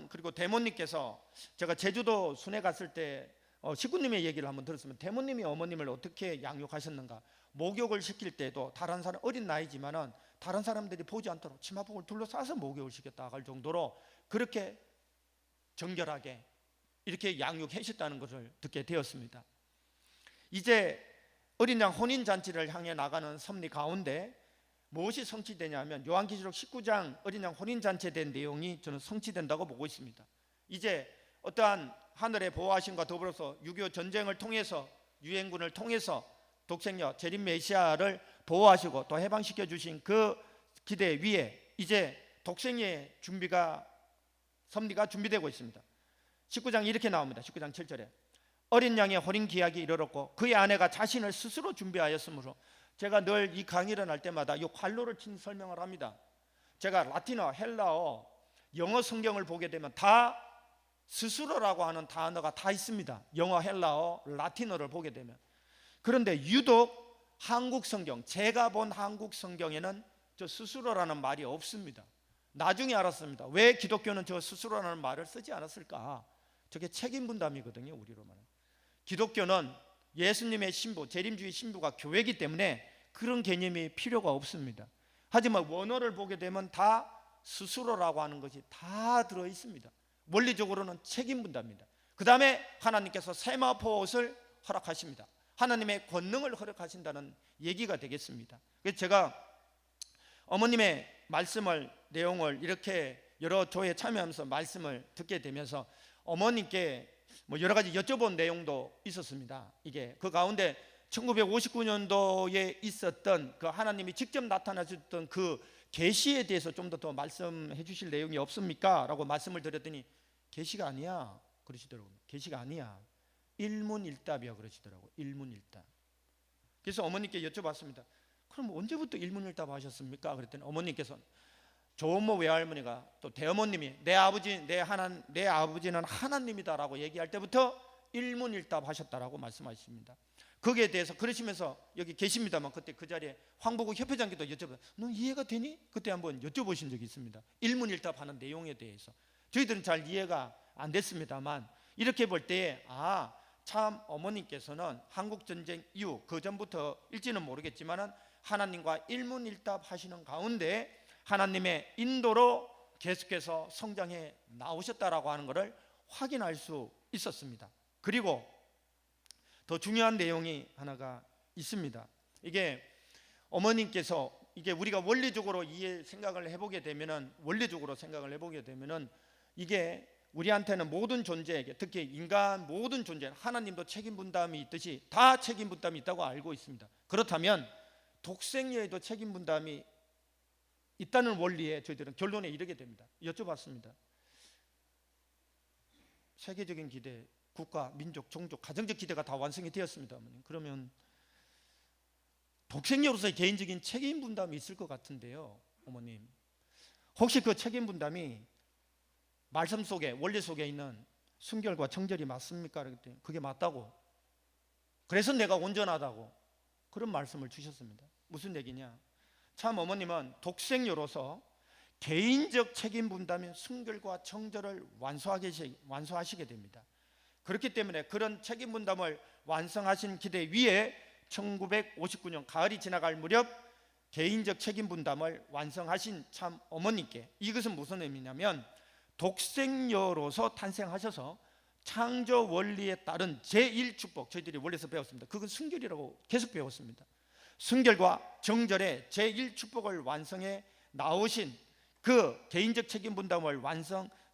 그리고 대모님께서 제가 제주도 순회 갔을 때 식구님의 얘기를 한번 들었으면 대모님이 어머님을 어떻게 양육하셨는가, 목욕을 시킬 때도 다른 사람 어린 나이지만은 다른 사람들이 보지 않도록 치마폭을 둘러싸서 목욕을 시켰다 할 정도로 그렇게 정결하게 이렇게 양육하셨다는 것을 듣게 되었습니다. 이제 어린 양 혼인잔치를 향해 나가는 섭리 가운데 무엇이 성취되냐면 요한계시록 19장 어린 양 혼인잔치에 대한 내용이 저는 성취된다고 보고 있습니다. 이제 어떠한 하늘의 보호하심과 더불어서 6.25 전쟁을 통해서 유엔군을 통해서 독생녀 재림 메시아를 보호하시고 또 해방시켜 주신 그 기대 위에 이제 독생의 섭리가 준비되고 있습니다. 19장 이렇게 나옵니다. 19장 7절에 어린 양의 혼인 기약이 이르렀고 그의 아내가 자신을 스스로 준비하였으므로, 제가 늘 이 강의를 할 때마다 이 관로를 친 설명을 합니다. 제가 라틴어, 헬라어, 영어 성경을 보게 되면 다 스스로라고 하는 단어가 다 있습니다. 영어, 헬라어, 라틴어를 보게 되면. 그런데 유독 한국 성경, 제가 본 한국 성경에는 저 스스로라는 말이 없습니다. 나중에 알았습니다. 왜 기독교는 저 스스로라는 말을 쓰지 않았을까? 저게 책임 분담이거든요. 우리로 말하면 기독교는 예수님의 신부, 재림주의 신부가 교회이기 때문에 그런 개념이 필요가 없습니다. 하지만 원어를 보게 되면 다 스스로라고 하는 것이 다 들어 있습니다. 원리적으로는 책임 분담입니다. 그 다음에 하나님께서 세마포옷을 허락하십니다. 하나님의 권능을 허락하신다는 얘기가 되겠습니다. 그래서 제가 어머님의 내용을 이렇게 여러 조에 참여하면서 말씀을 듣게 되면서 어머님께 뭐 여러 가지 여쭤본 내용도 있었습니다. 이게 그 가운데 1959년도에 있었던 그 하나님이 직접 나타나셨던 그 계시에 대해서 좀 더 말씀해 주실 내용이 없습니까? 라고 말씀을 드렸더니 계시가 아니야 그러시더라고요. 계시가 아니야, 일문일답이야 그러시더라고요. 일문일답. 그래서 어머니께 여쭤봤습니다. 그럼 언제부터 일문일답 하셨습니까? 그랬더니 어머니께서 조모 외할머니가 또 대어머님이 내 아버지는 하나님이다라고 얘기할 때부터 일문일답 하셨다라고 말씀하십니다. 거기에 대해서 그러시면서 여기 계십니다만 그때 그 자리에 황보국 협회장께도 여쭤봐요. 너 이해가 되니? 그때 한번 여쭤보신 적이 있습니다. 일문일답하는 내용에 대해서 저희들은 잘 이해가 안 됐습니다만 이렇게 볼 때에 참 어머님께서는 한국전쟁 이후 그 전부터일지는 모르겠지만은 하나님과 일문일답 하시는 가운데 하나님의 인도로 계속해서 성장해 나오셨다라고 하는 것을 확인할 수 있었습니다. 그리고 더 중요한 내용이 하나가 있습니다. 이게 어머님께서 이게 우리가 원리적으로 생각을 해보게 되면은 이게 우리한테는 모든 존재에게, 특히 인간 모든 존재, 하나님도 책임 분담이 있듯이 다 책임 분담이 있다고 알고 있습니다. 그렇다면 독생녀에도 책임 분담이 있다는 원리에 저희들은 결론에 이르게 됩니다. 여쭤봤습니다. 세계적인 기대, 국가, 민족, 종족, 가정적 기대가 다 완성이 되었습니다. 어머님. 그러면 독생녀로서의 개인적인 책임 분담이 있을 것 같은데요, 어머님. 혹시 그 책임 분담이 말씀 속에, 원리 속에 있는 순결과 정절이 맞습니까? 그랬더니 그게 맞다고. 그래서 내가 온전하다고 그런 말씀을 주셨습니다. 무슨 얘기냐? 참 어머님은 독생녀로서 개인적 책임 분담인 순결과 정절을 완수하시게 됩니다. 그렇기 때문에 그런 책임 분담을 완성하신 기대 위에 1959년 가을이 지나갈 무렵 개인적 책임 분담을 완성하신 참 어머니께 이것은 무슨 의미냐면 독생녀로서 탄생하셔서 창조 원리에 따른 제1축복, 저희들이 원리에서 배웠습니다. 그건 순결이라고 계속 배웠습니다. 순결과 정절의 제1축복을 완성해 나오신 그 개인적 책임 분담을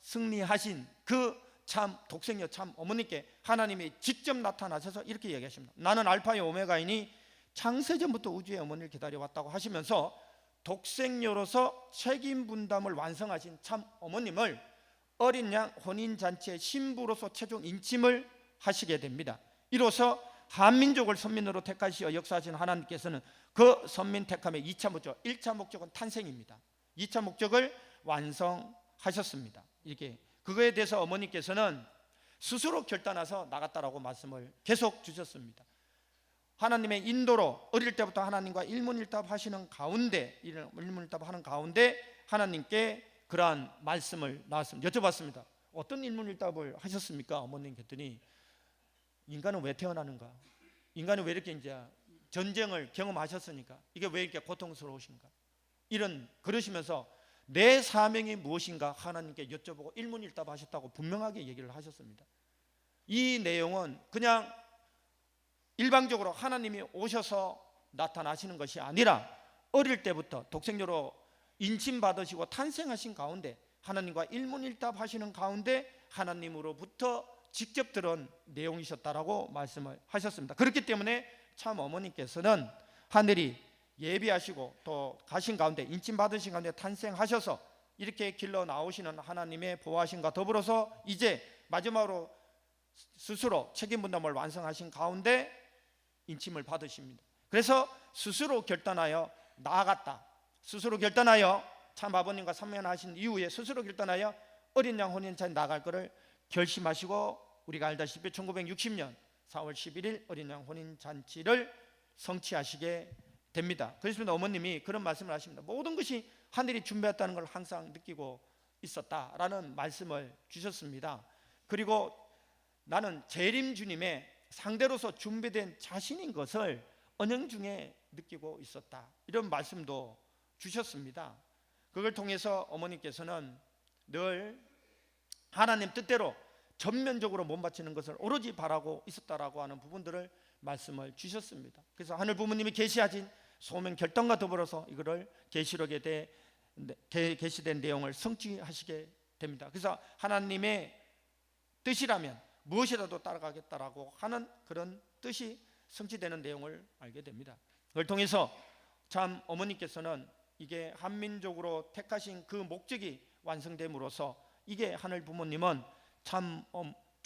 승리하신 그 참 독생녀 참 어머니께 하나님이 직접 나타나셔서 이렇게 얘기하십니다. 나는 알파의 오메가이니 창세전부터 우주의 어머니를 기다려왔다고 하시면서 독생녀로서 책임 분담을 완성하신 참 어머님을 어린 양 혼인잔치의 신부로서 최종 인침을 하시게 됩니다. 이로써 한민족을 선민으로 택하시어 역사하신 하나님께서는 그 선민 택함의 2차 목적, 1차 목적은 탄생입니다. 2차 목적을 완성하셨습니다. 이렇게 그거에 대해서 어머니께서는 스스로 결단해서 나갔다라고 말씀을 계속 주셨습니다. 하나님의 인도로 어릴 때부터 하나님과 일문일답 하시는 가운데 하나님께 그러한 말씀을 나왔습니다. 여쭤봤습니다. 어떤 일문일답을 하셨습니까? 어머님 했더니 인간은 왜 태어나는가? 인간은 왜 이렇게 이제 전쟁을 경험하셨으니까 이게 왜 이렇게 고통스러우신가? 그러시면서 내 사명이 무엇인가 하나님께 여쭤보고 일문일답 하셨다고 분명하게 얘기를 하셨습니다. 이 내용은 그냥 일방적으로 하나님이 오셔서 나타나시는 것이 아니라 어릴 때부터 독생녀로 인침받으시고 탄생하신 가운데 하나님과 일문일답 하시는 가운데 하나님으로부터 직접 들은 내용이셨다라고 말씀을 하셨습니다. 그렇기 때문에 참 어머니께서는 하늘이 예비하시고 또 가신 가운데 인침받으신 가운데 탄생하셔서 이렇게 길러 나오시는 하나님의 보호하심과 더불어서 이제 마지막으로 스스로 책임 분담을 완성하신 가운데 인침을 받으십니다. 그래서 스스로 결단하여 나아갔다. 스스로 결단하여 참 아버님과 삼면하신 이후에 스스로 결단하여 어린 양 혼인잔치 나갈 것을 결심하시고 우리가 알다시피 1960년 4월 11일 어린 양 혼인잔치를 성취하시게 됩니다. 그래서 어머님이 그런 말씀을 하십니다. 모든 것이 하늘이 준비했다는 걸 항상 느끼고 있었다라는 말씀을 주셨습니다. 그리고 나는 재림 주님의 상대로서 준비된 자신인 것을 언영 중에 느끼고 있었다. 이런 말씀도 주셨습니다. 그걸 통해서 어머니께서는 늘 하나님 뜻대로 전면적으로 몸 바치는 것을 오로지 바라고 있었다라고 하는 부분들을 말씀을 주셨습니다. 그래서 하늘 부모님이 계시하신 소명 결단과 더불어서 이거를 계시록에 게시된 내용을 성취하시게 됩니다. 그래서 하나님의 뜻이라면 무엇이라도 따라가겠다라고 하는 그런 뜻이 성취되는 내용을 알게 됩니다. 그걸 통해서 참 어머니께서는 이게 한민족으로 택하신 그 목적이 완성됨으로써 이게 하늘 부모님은 참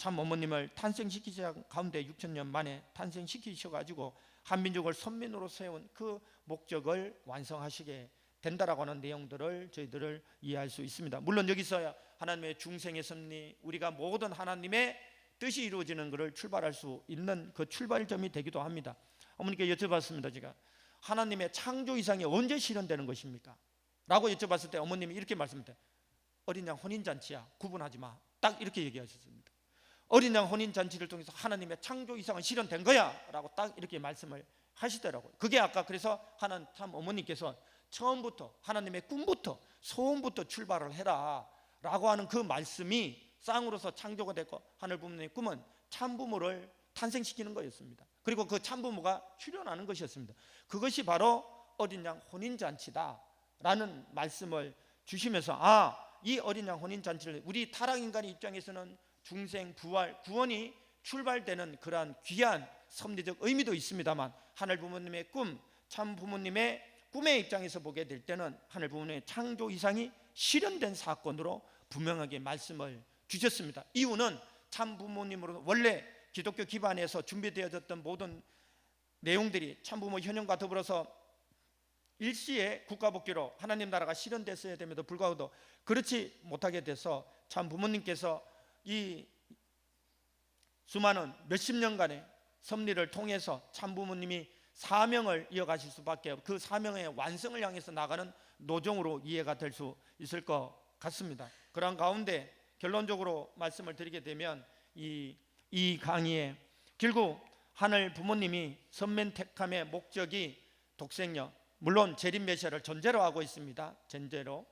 어머님을 탄생시키자 가운데 6,000년 만에 탄생시키셔가지고 한민족을 선민으로 세운 그 목적을 완성하시게 된다라고 하는 내용들을 저희들을 이해할 수 있습니다. 물론 여기서 하나님의 중생의 섭리, 우리가 모든 하나님의 뜻이 이루어지는 것을 출발할 수 있는 그 출발점이 되기도 합니다. 어머니께 여쭤봤습니다. 제가 하나님의 창조 이상이 언제 실현되는 것입니까? 라고 여쭤봤을 때 어머님이 이렇게 말씀하셨대요. 어린 양 혼인잔치야, 구분하지 마. 딱 이렇게 얘기하셨습니다. 어린 양 혼인잔치를 통해서 하나님의 창조 이상은 실현된 거야 라고 딱 이렇게 말씀을 하시더라고요. 그게 아까 그래서 하나님 참 어머니께서 처음부터 하나님의 꿈부터 소원부터 출발을 해라 라고 하는 그 말씀이 쌍으로서 창조가 됐고 하늘 부모님의 꿈은 참부모를 탄생시키는 거였습니다. 그리고 그 참부모가 출현하는 것이었습니다. 그것이 바로 어린 양 혼인잔치다 라는 말씀을 주시면서 이 어린 양 혼인잔치를 우리 타락인간의 입장에서는 중생, 부활, 구원이 출발되는 그러한 귀한 섭리적 의미도 있습니다만 하늘 부모님의 꿈, 참 부모님의 꿈의 입장에서 보게 될 때는 하늘 부모님의 창조 이상이 실현된 사건으로 분명하게 말씀을 주셨습니다. 이유는 참 부모님으로 원래 기독교 기반에서 준비되어졌던 모든 내용들이 참부모 현현과 더불어서 일시에 국가복귀로 하나님 나라가 실현됐어야 됨에도 불구하고 그렇지 못하게 돼서 참 부모님께서 이 수많은 몇십 년간의 섭리를 통해서 참 부모님이 사명을 이어가실 수밖에 없고 그 사명의 완성을 향해서 나가는 노정으로 이해가 될 수 있을 것 같습니다. 그런 가운데 결론적으로 말씀을 드리게 되면 이 강의에 결국 하늘 부모님이 선민 택함의 목적이 독생녀, 물론 재림 메시아를 전제로 하고 있습니다. 전제로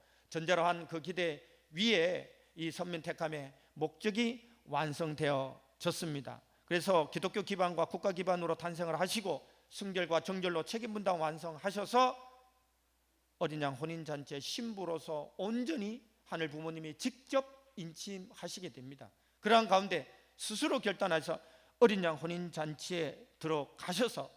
한 그 기대 위에 이 선민 택함의 목적이 완성되어졌습니다. 그래서 기독교 기반과 국가 기반으로 탄생을 하시고 순결과 정결로 책임 분담 완성하셔서 어린 양 혼인잔치의 신부로서 온전히 하늘 부모님이 직접 인침하시게 됩니다. 그러한 가운데 스스로 결단해서 어린 양 혼인잔치에 들어가셔서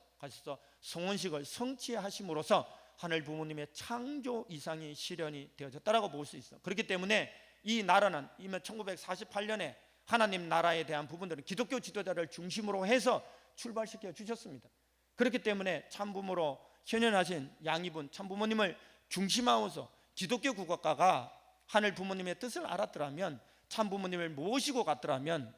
성혼식을 성취하심으로써 하늘 부모님의 창조 이상이 실현이 되어졌다라고 볼 수 있어요. 그렇기 때문에 이 나라는 이미 1948년에 하나님 나라에 대한 부분들은 기독교 지도자를 중심으로 해서 출발시켜 주셨습니다. 그렇기 때문에 참부모로 현현하신 양이분 참부모님을 중심하면서 기독교 국가가 하늘 부모님의 뜻을 알았더라면 참부모님을 모시고 갔더라면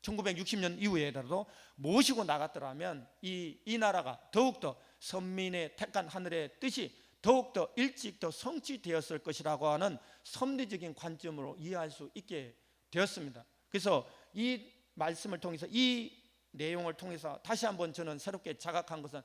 1960년 이후에라도 모시고 나갔더라면 이 나라가 더욱더 선민의 택한 하늘의 뜻이 더욱더 일찍 더 성취되었을 것이라고 하는 섭리적인 관점으로 이해할 수 있게 되었습니다. 그래서 이 말씀을 통해서 이 내용을 통해서 다시 한번 저는 새롭게 자각한 것은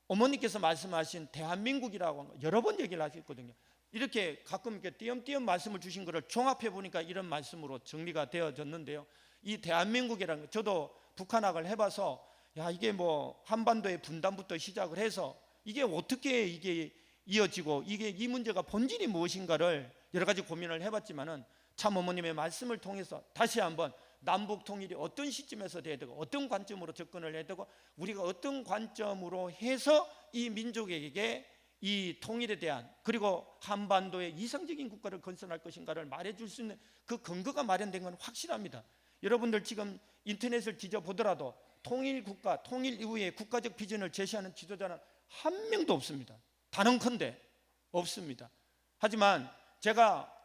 어머니께서 말씀하신 대한민국이라고 여러 번 얘기를 하셨거든요. 이렇게 가끔 이렇게 띄엄띄엄 말씀을 주신 것을 종합해 보니까 이런 말씀으로 정리가 되어졌는데요. 이 대한민국이라는 거, 저도 북한학을 해봐서 이게 뭐 한반도의 분단부터 시작을 해서 이게 어떻게 이게 이어지고 이 문제가 본질이 무엇인가를 여러 가지 고민을 해봤지만은 참 어머님의 말씀을 통해서 다시 한번 남북 통일이 어떤 시점에서 돼야 되고 어떤 관점으로 접근을 해야 되고 우리가 어떤 관점으로 해서 이 민족에게 이 통일에 대한 그리고 한반도의 이상적인 국가를 건설할 것인가를 말해줄 수 있는 그 근거가 마련된 건 확실합니다. 여러분들 지금 인터넷을 뒤져보더라도 통일 국가, 통일 이후의 국가적 비전을 제시하는 지도자는 한 명도 없습니다. 단언컨대 없습니다. 하지만 제가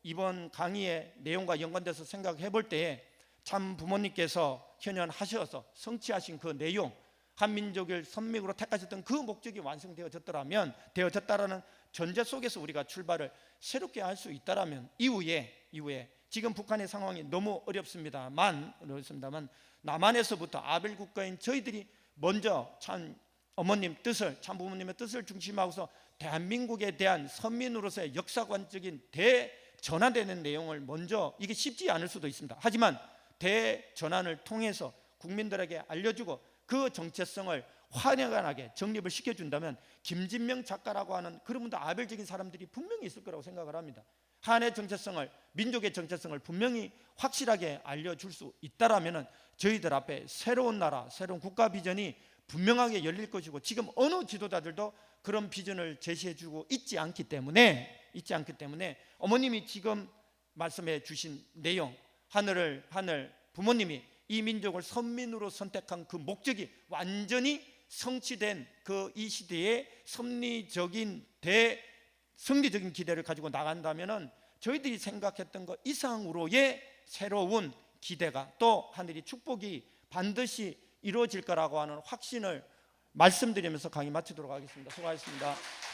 이번 강의의 내용과 연관돼서 생각해 볼 때에 참 부모님께서 현현하셔서 성취하신 그 내용, 한민족을 선민으로 택하셨던 그 목적이 완성되어졌다라는 전제 속에서 우리가 출발을 새롭게 할 수 있다라면 이후에 지금 북한의 상황이 너무 어렵습니다만 남한에서부터 아벨 국가인 저희들이 먼저 참 어머님 뜻을, 참 부모님의 뜻을 중심하고서 대한민국에 대한 선민으로서의 역사관적인 대전환되는 내용을 먼저, 이게 쉽지 않을 수도 있습니다. 하지만 대전환을 통해서 국민들에게 알려주고 그 정체성을 환연하게 정립을 시켜준다면 김진명 작가라고 하는 그런 분도 아벨적인 사람들이 분명히 있을 거라고 생각을 합니다. 한의 정체성을, 민족의 정체성을 분명히 확실하게 알려줄 수 있다라면 저희들 앞에 새로운 나라, 새로운 국가 비전이 분명하게 열릴 것이고, 지금 어느 지도자들도 그런 비전을 제시해주고 있지 않기 때문에 어머님이 지금 말씀해 주신 내용, 하늘 부모님이 이 민족을 선민으로 선택한 그 목적이 완전히 성취된 그 이 시대의 승리적인 기대를 가지고 나간다면은 저희들이 생각했던 것 이상으로의 새로운 기대가, 또 하늘이 축복이 반드시 이루어질 거라고 하는 확신을 말씀드리면서 강의 마치도록 하겠습니다. 수고하셨습니다.